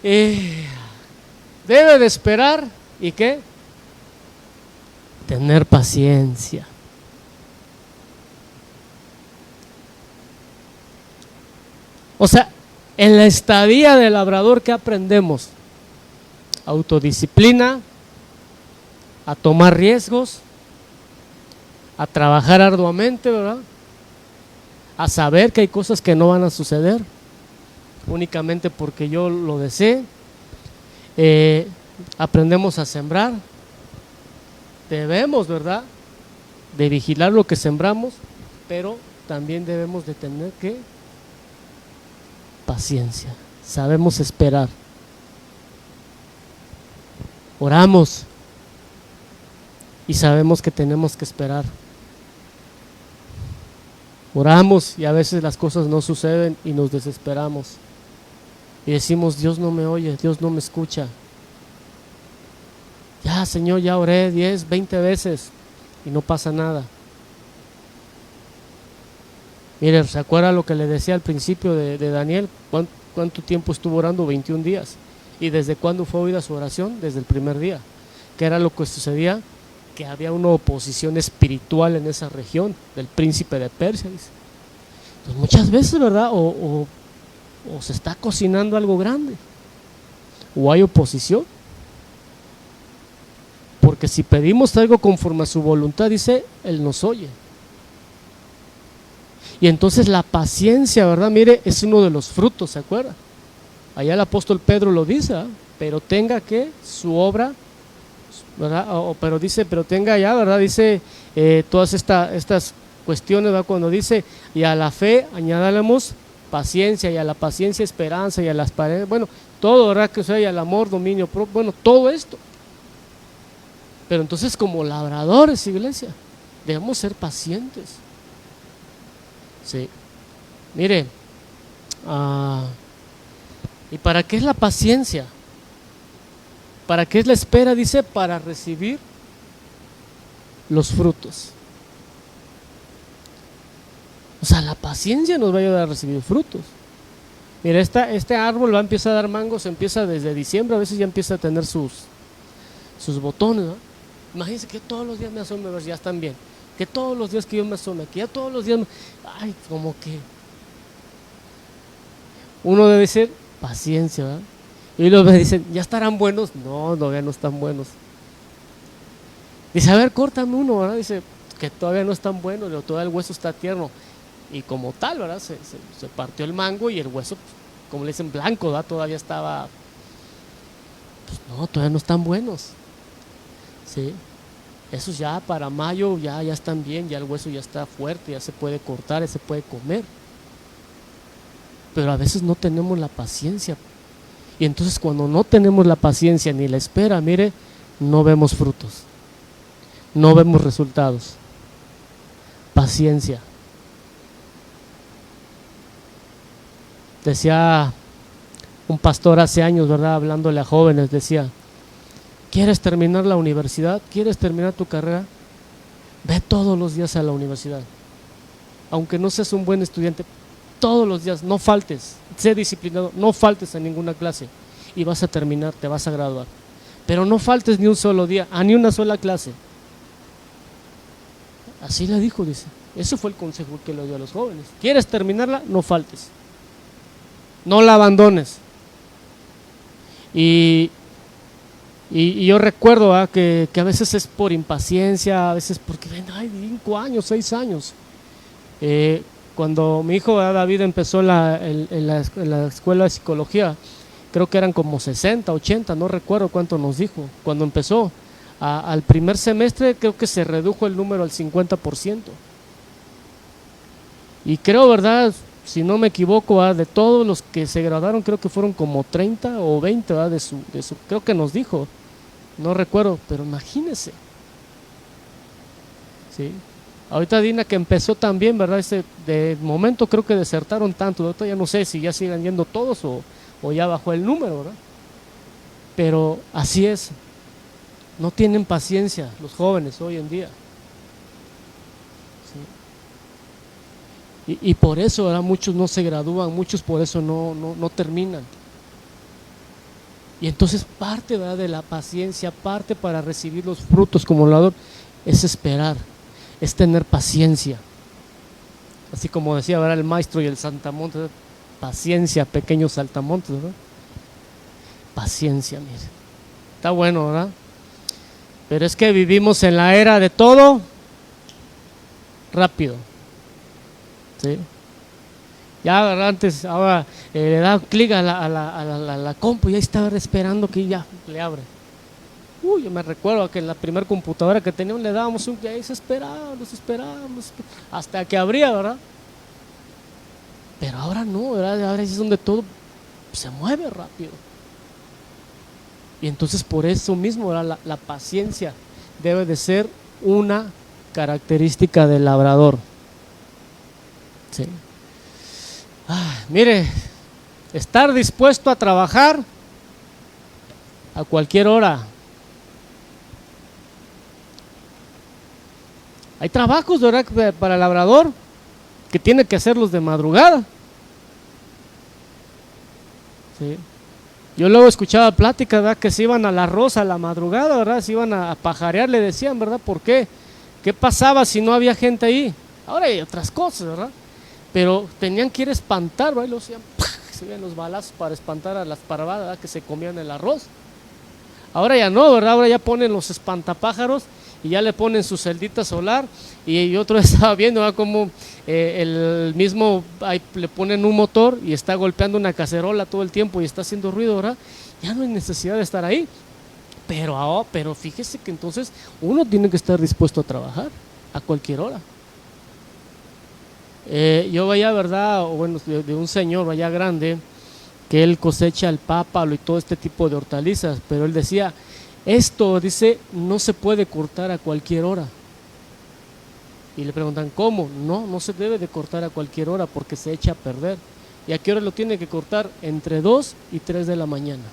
debe de esperar, ¿y qué? Tener paciencia. O sea, en la estadía del labrador, ¿qué aprendemos? Autodisciplina, a tomar riesgos, a trabajar arduamente, ¿verdad? A saber que hay cosas que no van a suceder únicamente porque yo lo desee. Aprendemos a sembrar. Debemos, ¿verdad?, de vigilar lo que sembramos, pero también debemos de tener que paciencia. Sabemos esperar. Oramos y sabemos que tenemos que esperar. Oramos y a veces las cosas no suceden y nos desesperamos y decimos, Dios no me oye, Dios no me escucha. Ya, Señor, ya oré 10, 20 veces y no pasa nada. Mire, ¿se acuerda lo que le decía al principio de Daniel? ¿Cuánto tiempo estuvo orando? 21 días. ¿Y desde cuándo fue oída su oración? Desde el primer día. ¿Qué era lo que sucedía? Que había una oposición espiritual en esa región del príncipe de Persia. Dice. Entonces, muchas veces, ¿verdad? O se está cocinando algo grande, o hay oposición. Porque si pedimos algo conforme a su voluntad, dice, Él nos oye. Y entonces la paciencia, ¿verdad? Mire, es uno de los frutos, ¿se acuerda? Allá el apóstol Pedro lo dice, ¿eh? Pero tenga que su obra, ¿verdad? Pero dice, pero tenga ya, ¿verdad? Dice todas estas cuestiones, ¿verdad? Cuando dice, y a la fe añadamos paciencia, y a la paciencia esperanza, y a las paredes, bueno, todo, ¿verdad? Que sea, y al amor, dominio propio, bueno, todo esto. Pero entonces, como labradores, iglesia, debemos ser pacientes. Sí. Mire, ¿y para qué es la paciencia? ¿Para qué es la espera? Dice, para recibir los frutos. O sea, la paciencia nos va a ayudar a recibir frutos. Mira, este árbol va a empezar a dar mangos, empieza desde diciembre, a veces ya empieza a tener sus botones, ¿no? Imagínense que todos los días me asome, a ver, ya están bien. Que todos los días que yo me asome, que ya todos los días, ay, como que uno debe ser paciencia, ¿verdad? Y luego me dicen, ¿ya estarán buenos? No, ya no están buenos. Dice, a ver, córtame uno, ¿verdad? Dice, que todavía no están buenos, todavía el hueso está tierno. Y como tal, ¿verdad? Se partió el mango y el hueso, como le dicen, blanco, ¿verdad? Todavía estaba, pues no, todavía no están buenos. ¿Sí? Esos ya para mayo ya están bien, ya el hueso ya está fuerte, ya se puede cortar, ya se puede comer. Pero a veces no tenemos la paciencia. Y entonces cuando no tenemos la paciencia ni la espera, mire, no vemos frutos, no vemos resultados. Paciencia. Decía un pastor hace años, ¿verdad? Hablándole a jóvenes, decía, ¿quieres terminar la universidad? ¿Quieres terminar tu carrera? Ve todos los días a la universidad. Aunque no seas un buen estudiante, todos los días, no faltes, sé disciplinado, no faltes a ninguna clase y vas a terminar, te vas a graduar. pero no faltes ni un solo día, a ni una sola clase. Así le dijo, dice. Ese fue el consejo que le dio a los jóvenes. ¿Quieres terminarla? No faltes. No la abandones. Y yo recuerdo que a veces es por impaciencia, a veces porque hay 5 años, 6 años. Cuando mi hijo David empezó en la escuela de psicología, creo que eran como 60, 80, no recuerdo cuánto nos dijo. Cuando empezó, al primer semestre creo que se redujo el número al 50%. Y creo, ¿verdad? Si no me equivoco, de todos los que se graduaron, creo que fueron como 30 o 20, de su, creo que nos dijo, no recuerdo, pero imagínese. ¿Sí? Ahorita Dina que empezó también, ¿verdad? De momento creo que desertaron tanto, ahorita ya no sé si ya siguen yendo todos o ya bajó el número, ¿verdad? Pero así es, no tienen paciencia los jóvenes hoy en día. Y por eso, ¿verdad? Muchos no se gradúan, muchos por eso no terminan. Y entonces parte, ¿verdad?, de la paciencia, parte para recibir los frutos como labrador, es esperar, es tener paciencia. Así como decía, ¿verdad?, el maestro y el saltamontes, ¿verdad? Paciencia, pequeños saltamontes, ¿verdad? Paciencia, mire. Está bueno, ¿verdad? Pero es que vivimos en la era de todo rápido. ¿Sí? Ya, ¿verdad? Antes, ahora le da clic a la compu y ahí estaba esperando que ya le abre. Yo me recuerdo que en la primera computadora que teníamos le dábamos un clic y esperábamos, hasta que abría, ¿verdad? Pero ahora no, ¿verdad? Ahora es donde todo se mueve rápido. Y entonces por eso mismo, ¿verdad?, la paciencia debe de ser una característica del labrador. Sí. Mire, estar dispuesto a trabajar a cualquier hora. Hay trabajos, ¿verdad?, para el labrador que tiene que hacerlos de madrugada. Sí. Yo luego escuchaba pláticas, ¿verdad?, que se iban al arroz a la madrugada, ¿verdad?, se iban a pajarear, le decían, ¿verdad? ¿Por qué? ¿Qué pasaba si no había gente ahí? Ahora hay otras cosas, ¿verdad? Pero tenían que ir a espantar, ¿verdad? Y luego se veían los balazos para espantar a las parvadas, ¿verdad?, que se comían el arroz. Ahora ya no, ¿verdad? Ahora ya ponen los espantapájaros y ya le ponen su celdita solar. Y otro estaba viendo, ¿verdad?, como el mismo, ahí le ponen un motor y está golpeando una cacerola todo el tiempo y está haciendo ruido, ¿verdad? Ya no hay necesidad de estar ahí. Pero fíjese que entonces uno tiene que estar dispuesto a trabajar a cualquier hora. Yo veía, ¿verdad?, bueno, de un señor allá grande, que él cosecha el pápalo y todo este tipo de hortalizas, pero él decía, esto, dice, no se puede cortar a cualquier hora. Y le preguntan, ¿cómo? No se debe de cortar a cualquier hora porque se echa a perder. ¿Y a qué hora lo tiene que cortar? Entre 2 y 3 de la mañana.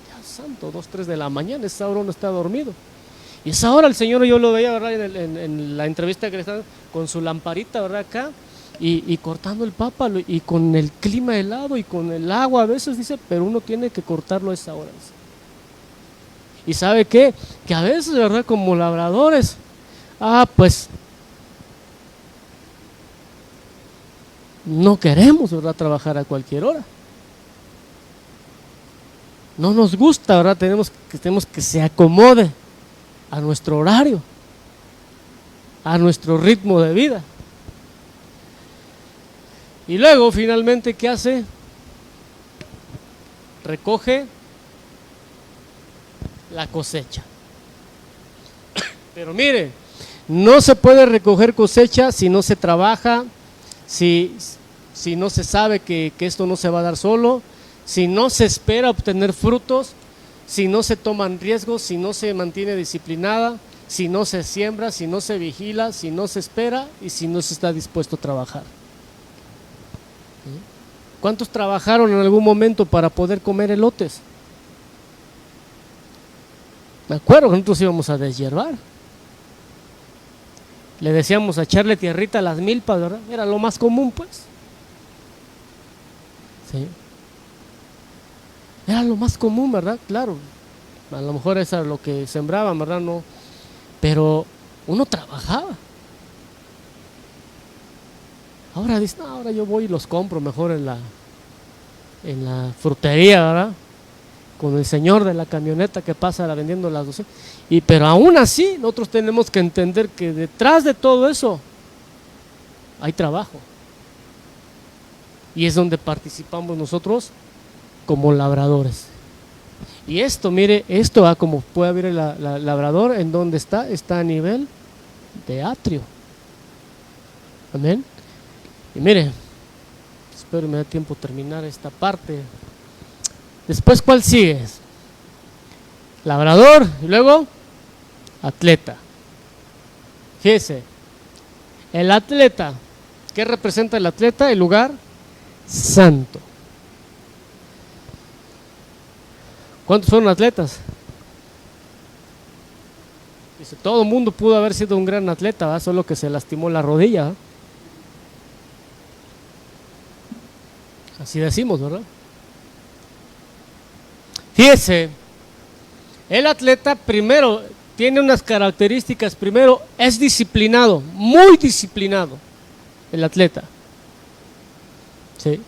Ya santo, 2, 3 de la mañana, esa hora uno está dormido. Y esa hora el señor, yo lo veía, ¿verdad?, en la entrevista que le están con su lamparita, ¿verdad?, acá, y cortando el pápalo, y con el clima helado y con el agua a veces, dice, pero uno tiene que cortarlo a esa hora, dice. Y ¿sabe qué? Que a veces, ¿verdad?, como labradores, pues no queremos, ¿verdad?, trabajar a cualquier hora. No nos gusta, ¿verdad? Tenemos que se acomode a nuestro horario, a nuestro ritmo de vida. Y luego, finalmente, ¿qué hace? Recoge la cosecha. Pero mire, no se puede recoger cosecha si no se trabaja, si no se sabe que esto no se va a dar solo, si no se espera obtener frutos, si no se toman riesgos, si no se mantiene disciplinada, si no se siembra, si no se vigila, si no se espera y si no se está dispuesto a trabajar. ¿Cuántos trabajaron en algún momento para poder comer elotes? Me acuerdo que nosotros íbamos a deshiervar. Le decíamos a echarle tierrita a las milpas, ¿verdad? Era lo más común, pues. Sí. Era lo más común, ¿verdad? Claro. a lo mejor eso era lo que sembraban, ¿verdad? No, pero uno trabajaba. Ahora dice, no, ahora yo voy y los compro mejor en la frutería, ¿verdad? Con el señor de la camioneta que pasa vendiendo las 12. Pero aún así, nosotros tenemos que entender que detrás de todo eso hay trabajo. Y es donde participamos nosotros como labradores. Y esto, mire, esto como puede ver el labrador, ¿en dónde está? Está a nivel de atrio. Amén. Y mire, espero me da tiempo terminar esta parte. Después, ¿cuál sigue? Labrador y luego atleta. Fíjese, el atleta, ¿qué representa el atleta? El lugar santo. ¿Cuántos fueron atletas? Dice, todo el mundo pudo haber sido un gran atleta, ¿verdad? Solo que se lastimó la rodilla, ¿verdad? Así decimos, ¿verdad? Fíjese, el atleta primero tiene unas características. Primero, es disciplinado, muy disciplinado el atleta. ¿Sí?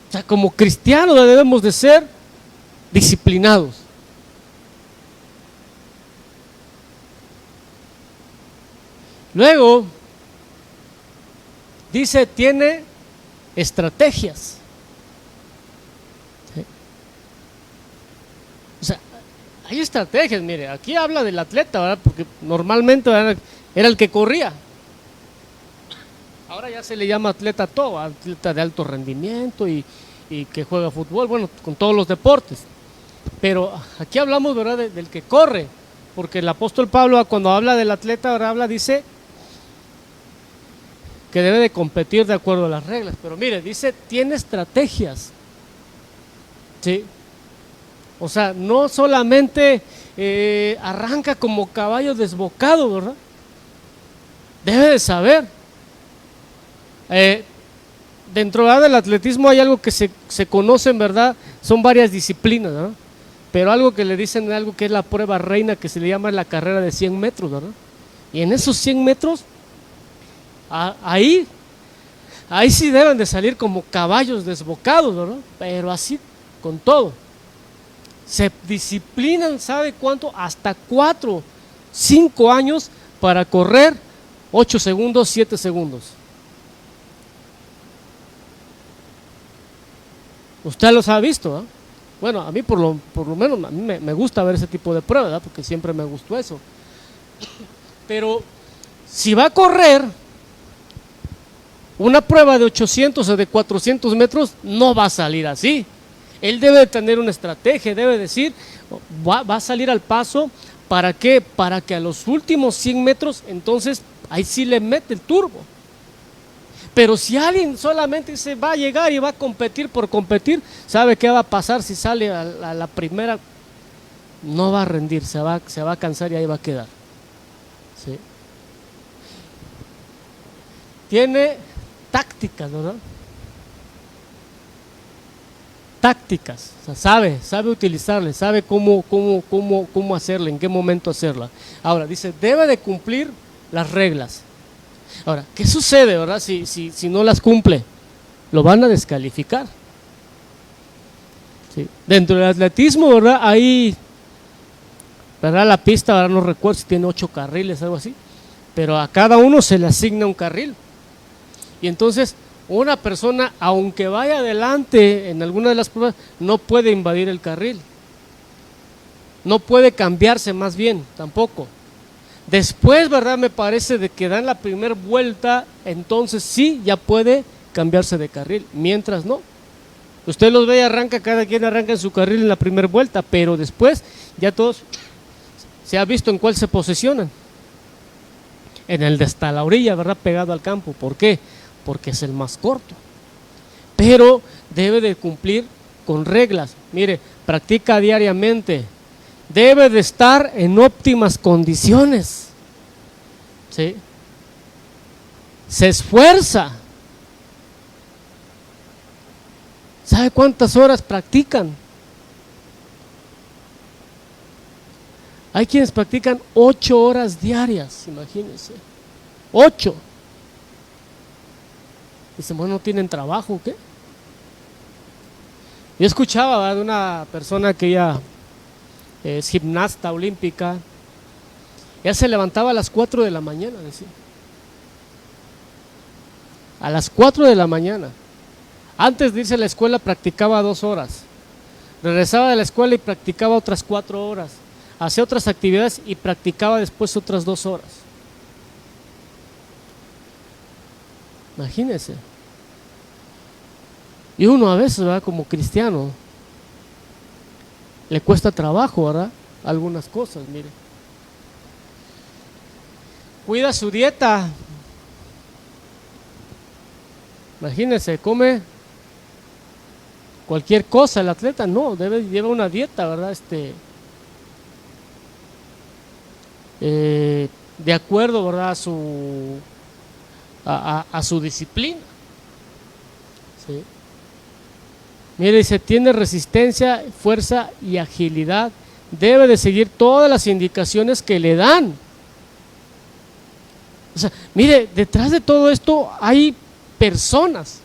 O sea, como cristianos debemos de ser disciplinados. Luego, dice, tiene estrategias. ¿Sí? O sea, hay estrategias, mire, aquí habla del atleta, ¿verdad? Porque normalmente, ¿verdad?, era el que corría. Ahora ya se le llama atleta todo, atleta de alto rendimiento y que juega fútbol, bueno, con todos los deportes. Pero aquí hablamos, ¿verdad?, del que corre, porque el apóstol Pablo, cuando habla del atleta, ahora dice que debe de competir de acuerdo a las reglas. Pero mire, dice, tiene estrategias. ¿Sí? O sea, no solamente arranca como caballo desbocado, ¿verdad? Debe de saber. Dentro del atletismo hay algo que se conoce, ¿verdad? Son varias disciplinas, ¿verdad? Pero algo que le dicen, algo que es la prueba reina, que se le llama la carrera de 100 metros, ¿verdad? Y en esos 100 metros, ahí sí deben de salir como caballos desbocados, ¿verdad? Pero así, con todo. Se disciplinan, ¿sabe cuánto? Hasta 4, 5 años para correr 8 segundos, 7 segundos. Usted los ha visto, ¿eh? Bueno, a mí por lo menos a mí me gusta ver ese tipo de pruebas, ¿verdad? Porque siempre me gustó eso. Pero si va a correr una prueba de 800 o de 400 metros, no va a salir así. Él debe de tener una estrategia, debe decir, va a salir al paso. ¿Para qué? Para que a los últimos 100 metros, entonces, ahí sí le mete el turbo. Pero si alguien solamente se va a llegar y va a competir por competir, ¿sabe qué va a pasar si sale a la primera? No va a rendir, se va a cansar y ahí va a quedar. ¿Sí? Tiene tácticas, ¿verdad? Tácticas, o sea, sabe utilizarle, sabe cómo hacerla, en qué momento hacerla. Ahora, dice, debe de cumplir las reglas. Ahora, ¿qué sucede, verdad? Si no las cumple, lo van a descalificar. ¿Sí? Dentro del atletismo, ¿verdad? Ahí, ¿verdad? La pista, ahora no recuerdo si tiene 8 carriles, algo así, pero a cada uno se le asigna un carril. Y entonces, una persona, aunque vaya adelante en alguna de las pruebas, no puede invadir el carril. No puede cambiarse, más bien, tampoco. Después, ¿verdad? Me parece de que dan la primera vuelta, entonces sí, ya puede cambiarse de carril, mientras no. Usted los ve y arranca, cada quien arranca en su carril en la primera vuelta, pero después ya todos se ha visto en cuál se posesionan. En el de hasta la orilla, ¿verdad? Pegado al campo. ¿Por qué? Porque es el más corto. Pero debe de cumplir con reglas. Mire, practica diariamente. Debe de estar en óptimas condiciones. ¿Sí? Se esfuerza. ¿Sabe cuántas horas practican? Hay quienes practican 8 horas diarias, imagínense. 8. Dicen, bueno, ¿no tienen trabajo o qué? Yo escuchaba, ¿verdad?, de una persona que ella es gimnasta olímpica. Ella se levantaba a las 4 de la mañana, decía. A las 4 de la mañana. Antes de irse a la escuela practicaba 2 horas. Regresaba de la escuela y practicaba otras 4 horas. Hacía otras actividades y practicaba después otras 2 horas. Imagínense. Y uno a veces, ¿verdad?, como cristiano, le cuesta trabajo, ¿verdad?, algunas cosas, mire. Cuida su dieta. Imagínense, come cualquier cosa el atleta, no, lleva una dieta, ¿verdad?, de acuerdo, ¿verdad?, a su disciplina. ¿Sí? Mire, dice, tiene resistencia, fuerza y agilidad. Debe de seguir todas las indicaciones que le dan. O sea, mire, detrás de todo esto hay personas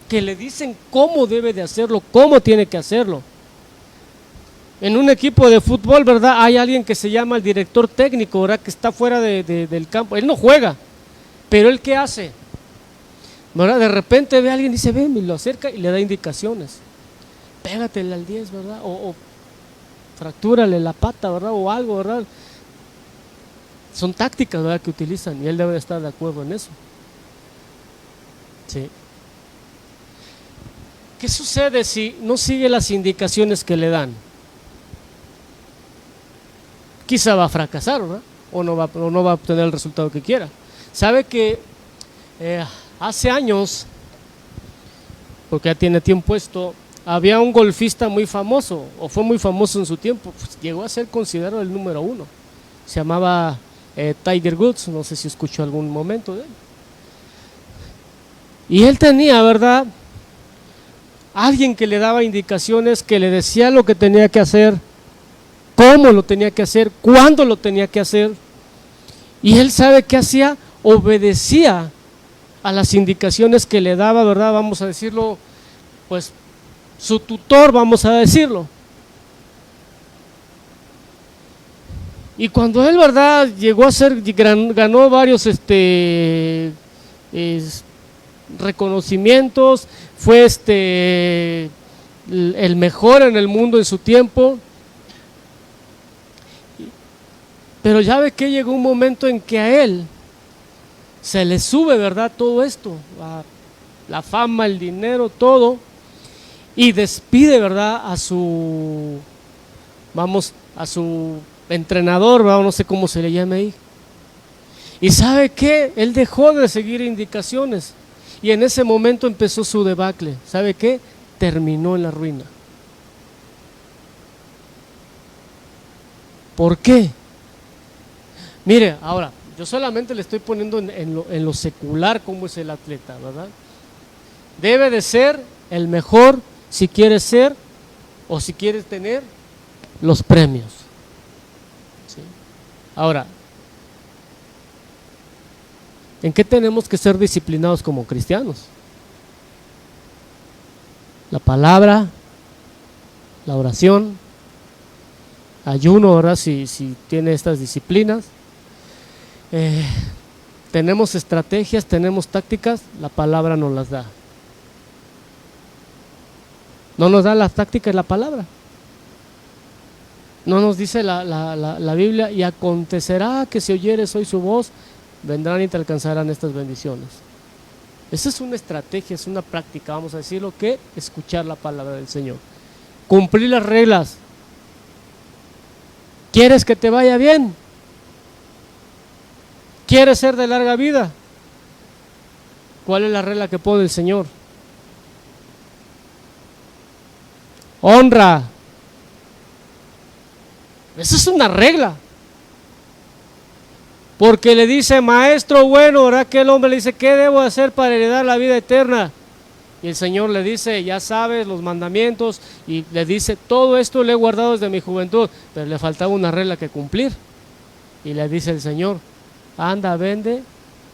que le dicen cómo debe de hacerlo, cómo tiene que hacerlo. En un equipo de fútbol, ¿verdad?, hay alguien que se llama el director técnico, ¿verdad?, que está fuera del campo. Él no juega, pero ¿él qué hace? ¿Verdad? De repente ve a alguien y dice, ven, y lo acerca y le da indicaciones. Pégatele al 10, ¿verdad? O fractúrale la pata, ¿verdad? O algo, ¿verdad? Son tácticas, ¿verdad?, que utilizan, y él debe estar de acuerdo en eso. Sí. ¿Qué sucede si no sigue las indicaciones que le dan? Quizá va a fracasar, ¿verdad? O no va a obtener el resultado que quiera. Sabe que hace años, porque ya tiene tiempo esto, había un golfista muy famoso, o fue muy famoso en su tiempo, pues llegó a ser considerado el número 1. Se llamaba Tiger Woods, no sé si escuchó algún momento de él. Y él tenía, ¿verdad?, alguien que le daba indicaciones, que le decía lo que tenía que hacer, cómo lo tenía que hacer, cuándo lo tenía que hacer. Y él, ¿sabe qué hacía? Obedecía a las indicaciones que le daba, ¿verdad?, vamos a decirlo, pues su tutor, vamos a decirlo. Y cuando él, ¿verdad?, llegó a ser, ganó varios reconocimientos, fue el mejor en el mundo en su tiempo. Pero ya ve que llegó un momento en que a él se le sube, ¿verdad?, todo esto, la fama, el dinero, todo, y despide, ¿verdad?, a su entrenador, ¿verdad?, no sé cómo se le llame ahí. Y ¿sabe qué? Él dejó de seguir indicaciones, y en ese momento empezó su debacle. ¿Sabe qué? Terminó en la ruina. ¿Por qué? Mire, ahora, yo solamente le estoy poniendo en lo secular cómo es el atleta, ¿verdad? Debe de ser el mejor si quiere ser o si quiere tener los premios. ¿Sí? Ahora, ¿en qué tenemos que ser disciplinados como cristianos? La palabra, la oración, ayuno, ¿verdad?, si tiene estas disciplinas. Tenemos estrategias, tenemos tácticas, la palabra nos las da. No nos da las tácticas la palabra. No nos dice la Biblia, y acontecerá que si oyeres hoy su voz, vendrán y te alcanzarán estas bendiciones. Esa es una estrategia, es una práctica, vamos a decirlo, que escuchar la palabra del Señor. Cumplir las reglas. ¿Quieres que te vaya bien? ¿Quieres ser de larga vida? ¿Cuál es la regla que pone el Señor? Honra. Esa es una regla. Porque le dice, maestro bueno, ¿verdad? Que el hombre le dice, ¿qué debo hacer para heredar la vida eterna? Y el Señor le dice, ya sabes los mandamientos, y le dice, todo esto le he guardado desde mi juventud, pero le faltaba una regla que cumplir. Y le dice el Señor, anda, vende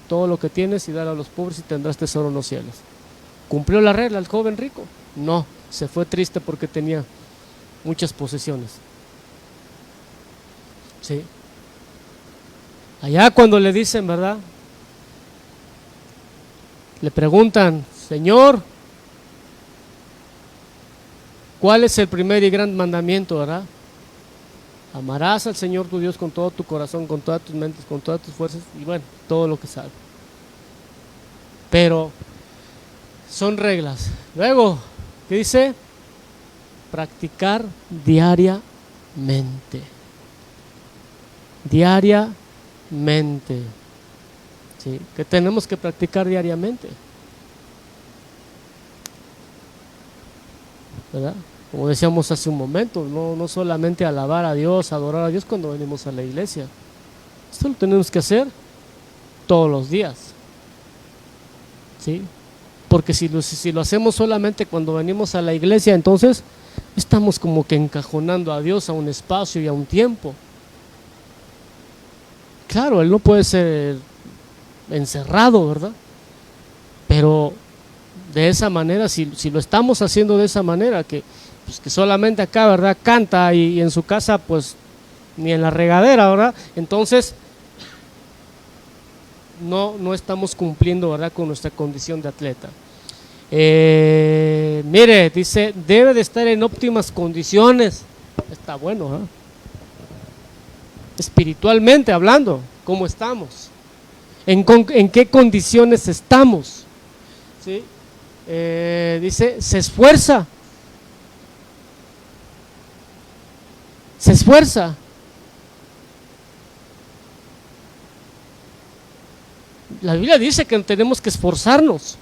todo lo que tienes y dale a los pobres y tendrás tesoro en los cielos. ¿Cumplió la regla el joven rico? No, se fue triste porque tenía muchas posesiones. Sí. Allá cuando le dicen, ¿verdad? Le preguntan, Señor, ¿cuál es el primer y gran mandamiento, verdad? Amarás al Señor tu Dios con todo tu corazón, con todas tus mentes, con todas tus fuerzas, y bueno, todo lo que sabe. Pero son reglas. Luego, ¿qué dice? Practicar diariamente. Diariamente. ¿Sí? Que tenemos que practicar diariamente. ¿Verdad? Como decíamos hace un momento, no solamente alabar a Dios, adorar a Dios cuando venimos a la iglesia. Esto lo tenemos que hacer todos los días. ¿Sí? Porque si lo hacemos solamente cuando venimos a la iglesia, entonces estamos como que encajonando a Dios a un espacio y a un tiempo. Claro, Él no puede ser encerrado, ¿verdad? Pero de esa manera, si lo estamos haciendo de esa manera, que solamente acá, ¿verdad? Canta y en su casa, pues, ni en la regadera, ¿verdad? Entonces, no estamos cumpliendo, ¿verdad? Con nuestra condición de atleta. Mire, dice, debe de estar en óptimas condiciones. Está bueno, ¿eh? Espiritualmente hablando, ¿cómo estamos? ¿En qué condiciones estamos? ¿Sí? Dice, se esfuerza. Se esfuerza. La Biblia dice que tenemos que esforzarnos.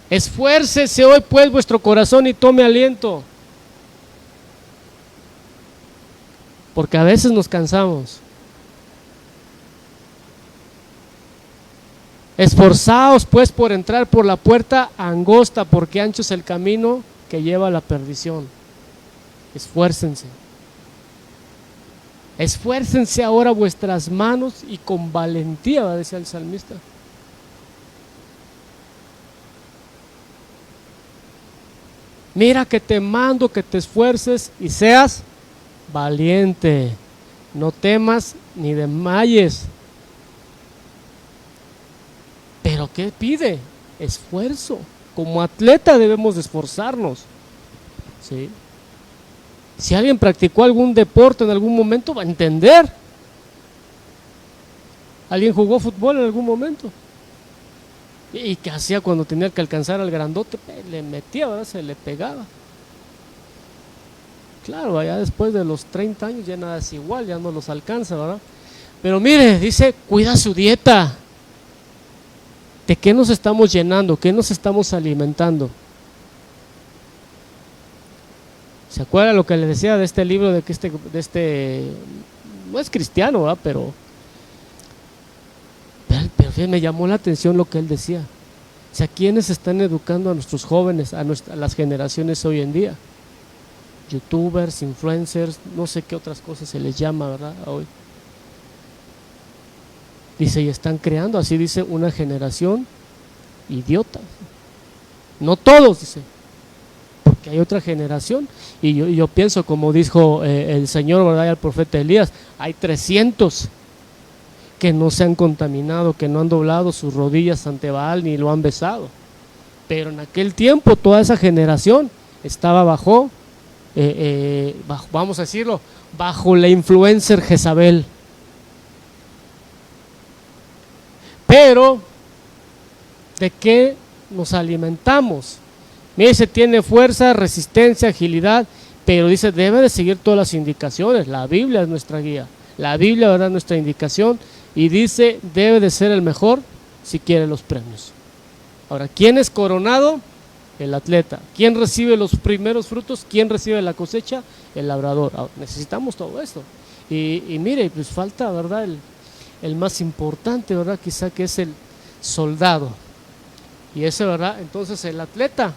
Esfuércese hoy pues vuestro corazón y tome aliento. Porque a veces nos cansamos. Esforzaos pues por entrar por la puerta angosta, porque ancho es el camino que lleva a la perdición. Esfuércense. Esfuércense ahora vuestras manos y con valentía, va a decir el salmista. Mira que te mando que te esfuerces y seas valiente. No temas ni desmayes. ¿Pero qué pide? Esfuerzo. Como atleta debemos de esforzarnos. ¿Sí? Si alguien practicó algún deporte en algún momento, va a entender. ¿Alguien jugó fútbol en algún momento? ¿Y qué hacía cuando tenía que alcanzar al grandote? Le metía, ¿verdad? Se le pegaba. Claro, ya después de los 30 años ya nada es igual, ya no los alcanza, ¿verdad? Pero mire, dice, cuida su dieta. ¿De qué nos estamos llenando? ¿Qué nos estamos alimentando? ¿Se acuerda lo que le decía de este libro, de que no es cristiano, ¿verdad? Pero me llamó la atención lo que él decía. O sea, ¿quiénes están educando a nuestros jóvenes, a las generaciones hoy en día? Youtubers, influencers, no sé qué otras cosas se les llama, ¿verdad? Hoy. Dice, y están creando, así dice, una generación idiota. No todos, dice, porque hay otra generación. Y yo pienso, como dijo el Señor, ¿verdad? Y el profeta Elías, hay 300 que no se han contaminado, que no han doblado sus rodillas ante Baal ni lo han besado. Pero en aquel tiempo toda esa generación estaba bajo, vamos a decirlo, bajo la influencer Jezabel. Pero, ¿de qué nos alimentamos? Mire, se tiene fuerza, resistencia, agilidad, pero dice, debe de seguir todas las indicaciones. La Biblia es nuestra guía. La Biblia, ¿verdad?, es nuestra indicación. Y dice, debe de ser el mejor si quiere los premios. Ahora, ¿quién es coronado? El atleta. ¿Quién recibe los primeros frutos? ¿Quién recibe la cosecha? El labrador. Ahora, necesitamos todo esto. Y mire, pues falta, ¿verdad?, el más importante, ¿verdad?, quizá, que es el soldado. Y ese, ¿verdad? Entonces el atleta,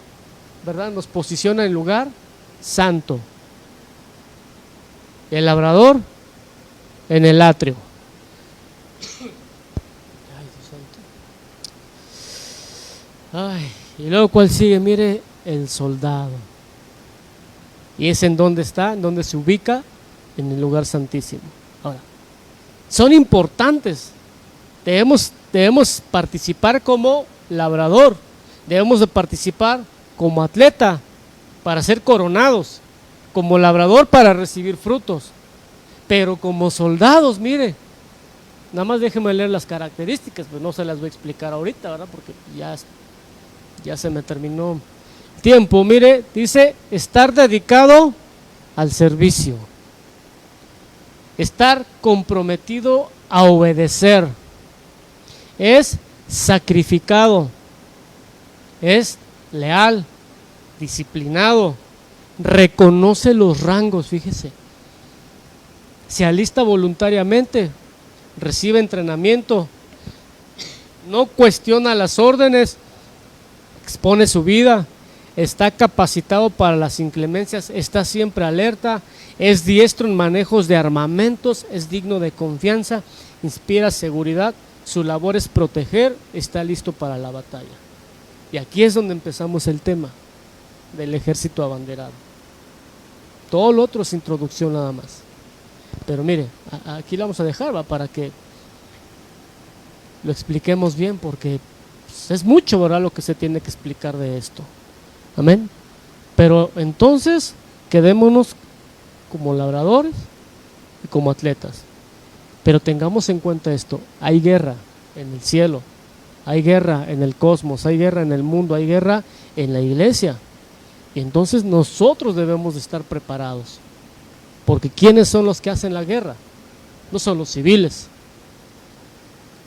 ¿verdad?, nos posiciona en lugar santo. El labrador en el atrio. Ay, y luego, ¿cuál sigue? Mire, el soldado. Y es en donde está, en donde se ubica, en el lugar santísimo. Ahora, son importantes. Debemos participar como labrador, debemos de participar como atleta para ser coronados, como labrador para recibir frutos, pero como soldados, mire, nada más déjenme leer las características, pues no se las voy a explicar ahorita, ¿verdad? Porque ya se me terminó el tiempo. Mire, dice estar dedicado al servicio, estar comprometido a obedecer, es sacrificado, es leal, disciplinado, reconoce los rangos, fíjese, se alista voluntariamente, recibe entrenamiento, no cuestiona las órdenes, expone su vida, está capacitado para las inclemencias, está siempre alerta, es diestro en manejos de armamentos, es digno de confianza, inspira seguridad, su labor es proteger, está listo para la batalla. Y aquí es donde empezamos el tema del ejército abanderado. Todo lo otro es introducción nada más. Pero mire, aquí lo vamos a dejar, ¿va?, para que lo expliquemos bien, porque pues, es mucho, ¿verdad?, lo que se tiene que explicar de esto. Amén. Pero entonces, quedémonos como labradores y como atletas. Pero tengamos en cuenta esto, hay guerra en el cielo, hay guerra en el cosmos, hay guerra en el mundo, hay guerra en la iglesia. Y entonces nosotros debemos de estar preparados. Porque ¿quiénes son los que hacen la guerra? No son los civiles.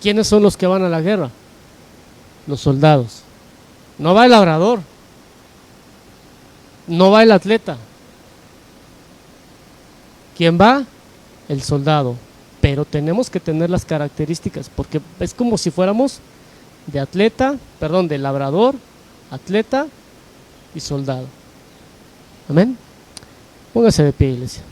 ¿Quiénes son los que van a la guerra? Los soldados. No va el labrador, no va el atleta. ¿Quién va? El soldado. Pero tenemos que tener las características, porque es como si fuéramos de labrador, atleta y soldado. Amén. Póngase de pie, iglesia.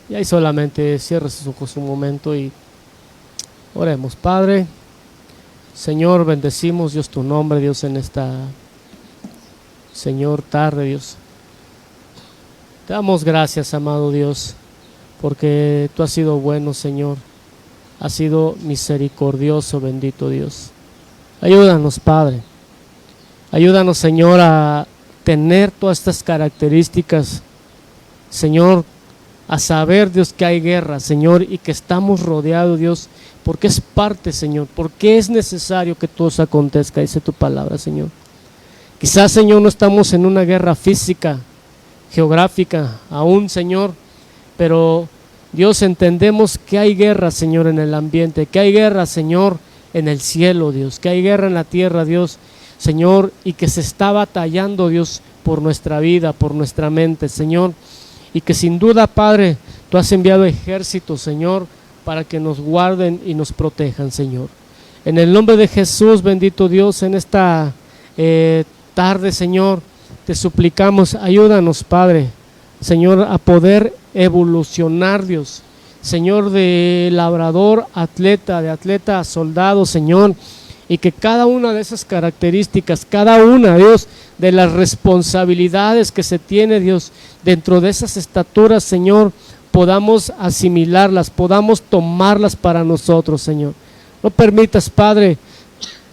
Y ahí solamente cierre sus ojos un momento y oremos. Padre, Señor, bendecimos, Dios, tu nombre, Dios, en esta, Señor, tarde, Dios. Te damos gracias, amado Dios, porque tú has sido bueno, Señor. Has sido misericordioso, bendito Dios. Ayúdanos, Padre. Ayúdanos, Señor, a tener todas estas características, Señor, a saber, Dios, que hay guerra, Señor, y que estamos rodeados, Dios, porque es parte, Señor, porque es necesario que todo eso acontezca, dice tu palabra, Señor. Quizás, Señor, no estamos en una guerra física, geográfica, aún, Señor, pero Dios, entendemos que hay guerra, Señor, en el ambiente, que hay guerra, Señor, en el cielo, Dios, que hay guerra en la tierra, Dios, Señor, y que se está batallando, Dios, por nuestra vida, por nuestra mente, Señor, y que sin duda, Padre, tú has enviado ejércitos, Señor, para que nos guarden y nos protejan, Señor. En el nombre de Jesús, bendito Dios, en esta tarde, Señor, te suplicamos, ayúdanos, Padre, Señor, a poder evolucionar, Dios, Señor, de labrador a atleta, de atleta a soldado, Señor, y que cada una de esas características, cada una, Dios, de las responsabilidades que se tiene, Dios, dentro de esas estaturas, Señor, podamos asimilarlas, podamos tomarlas para nosotros, Señor. No permitas, Padre,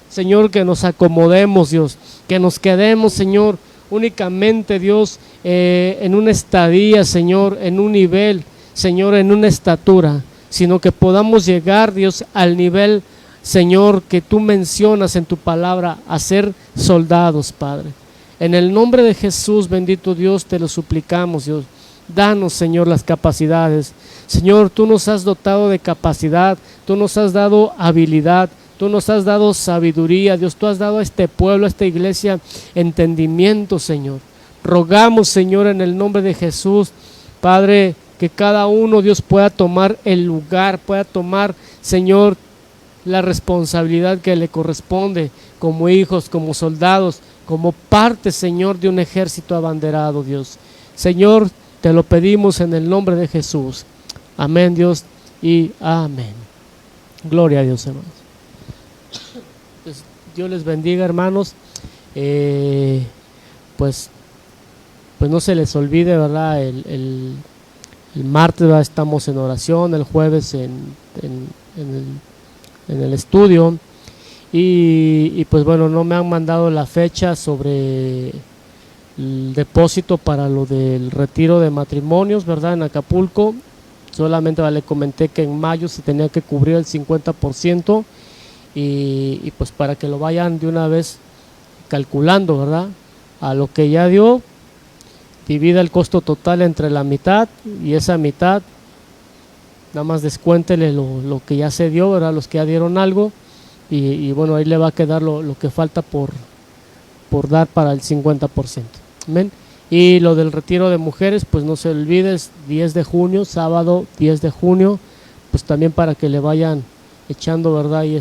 Señor, que nos acomodemos, Dios, que nos quedemos, Señor, únicamente, Dios, en una estadía, Señor, en un nivel, Señor, en una estatura, sino que podamos llegar, Dios, al nivel, Señor, que tú mencionas en tu palabra, a ser soldados, Padre. En el nombre de Jesús, bendito Dios, te lo suplicamos, Dios. Danos, Señor, las capacidades. Señor, tú nos has dotado de capacidad, tú nos has dado habilidad, tú nos has dado sabiduría, Dios, tú has dado a este pueblo, a esta iglesia, entendimiento, Señor, rogamos, Señor, en el nombre de Jesús, Padre, que cada uno, Dios, pueda tomar el lugar, pueda tomar, Señor, la responsabilidad que le corresponde como hijos, como soldados, como parte, Señor, de un ejército abanderado, Dios. Señor, te lo pedimos en el nombre de Jesús. Amén, Dios, y amén. Gloria a Dios, hermanos. Pues, Dios les bendiga, hermanos. Pues no se les olvide, ¿verdad? El martes, ¿verdad?, estamos en oración, el jueves en el estudio. Y pues bueno, no me han mandado la fecha sobre el depósito para lo del retiro de matrimonios, ¿verdad?, en Acapulco. Solamente le comenté que en mayo se tenía que cubrir el 50% y pues para que lo vayan de una vez calculando, ¿verdad? A lo que ya dio, divida el costo total entre la mitad y esa mitad, nada más descuéntele lo que ya se dio, ¿verdad?, los que ya dieron algo y bueno, ahí le va a quedar lo que falta por dar para el 50%. Amén. Y lo del retiro de mujeres, pues no se olvides, 10 de junio, sábado 10 de junio, pues también para que le vayan echando, ¿verdad?, y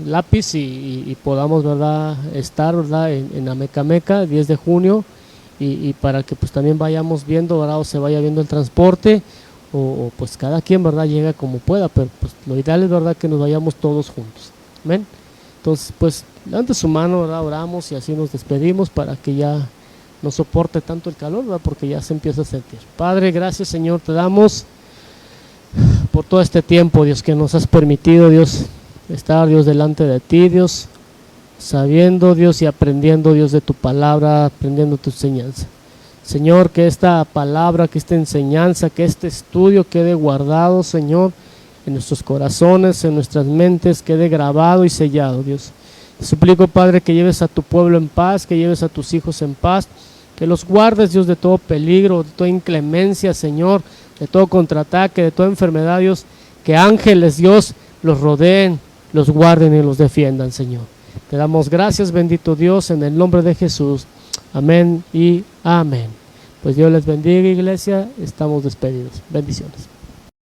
lápiz y podamos, ¿verdad?, estar, ¿verdad?, en Amecameca, 10 de junio, y para que pues también vayamos viendo, ¿verdad?, o se vaya viendo el transporte, o pues cada quien, ¿verdad?, llega como pueda, pero pues lo ideal es, ¿verdad?, que nos vayamos todos juntos. Amén. Entonces, pues, levante su mano, ¿verdad?, oramos y así nos despedimos para que ya no soporte tanto el calor, ¿verdad?, porque ya se empieza a sentir. Padre, gracias, Señor, te damos por todo este tiempo, Dios, que nos has permitido, Dios, estar, Dios, delante de ti, Dios, sabiendo, Dios, y aprendiendo, Dios, de tu palabra, aprendiendo tu enseñanza. Señor, que esta palabra, que esta enseñanza, que este estudio quede guardado, Señor, en nuestros corazones, en nuestras mentes, quede grabado y sellado, Dios. Te suplico, Padre, que lleves a tu pueblo en paz, que lleves a tus hijos en paz, que los guardes, Dios, de todo peligro, de toda inclemencia, Señor, de todo contraataque, de toda enfermedad, Dios, que ángeles, Dios, los rodeen, los guarden y los defiendan, Señor. Te damos gracias, bendito Dios, en el nombre de Jesús. Amén y amén. Pues Dios les bendiga, iglesia, estamos despedidos. Bendiciones.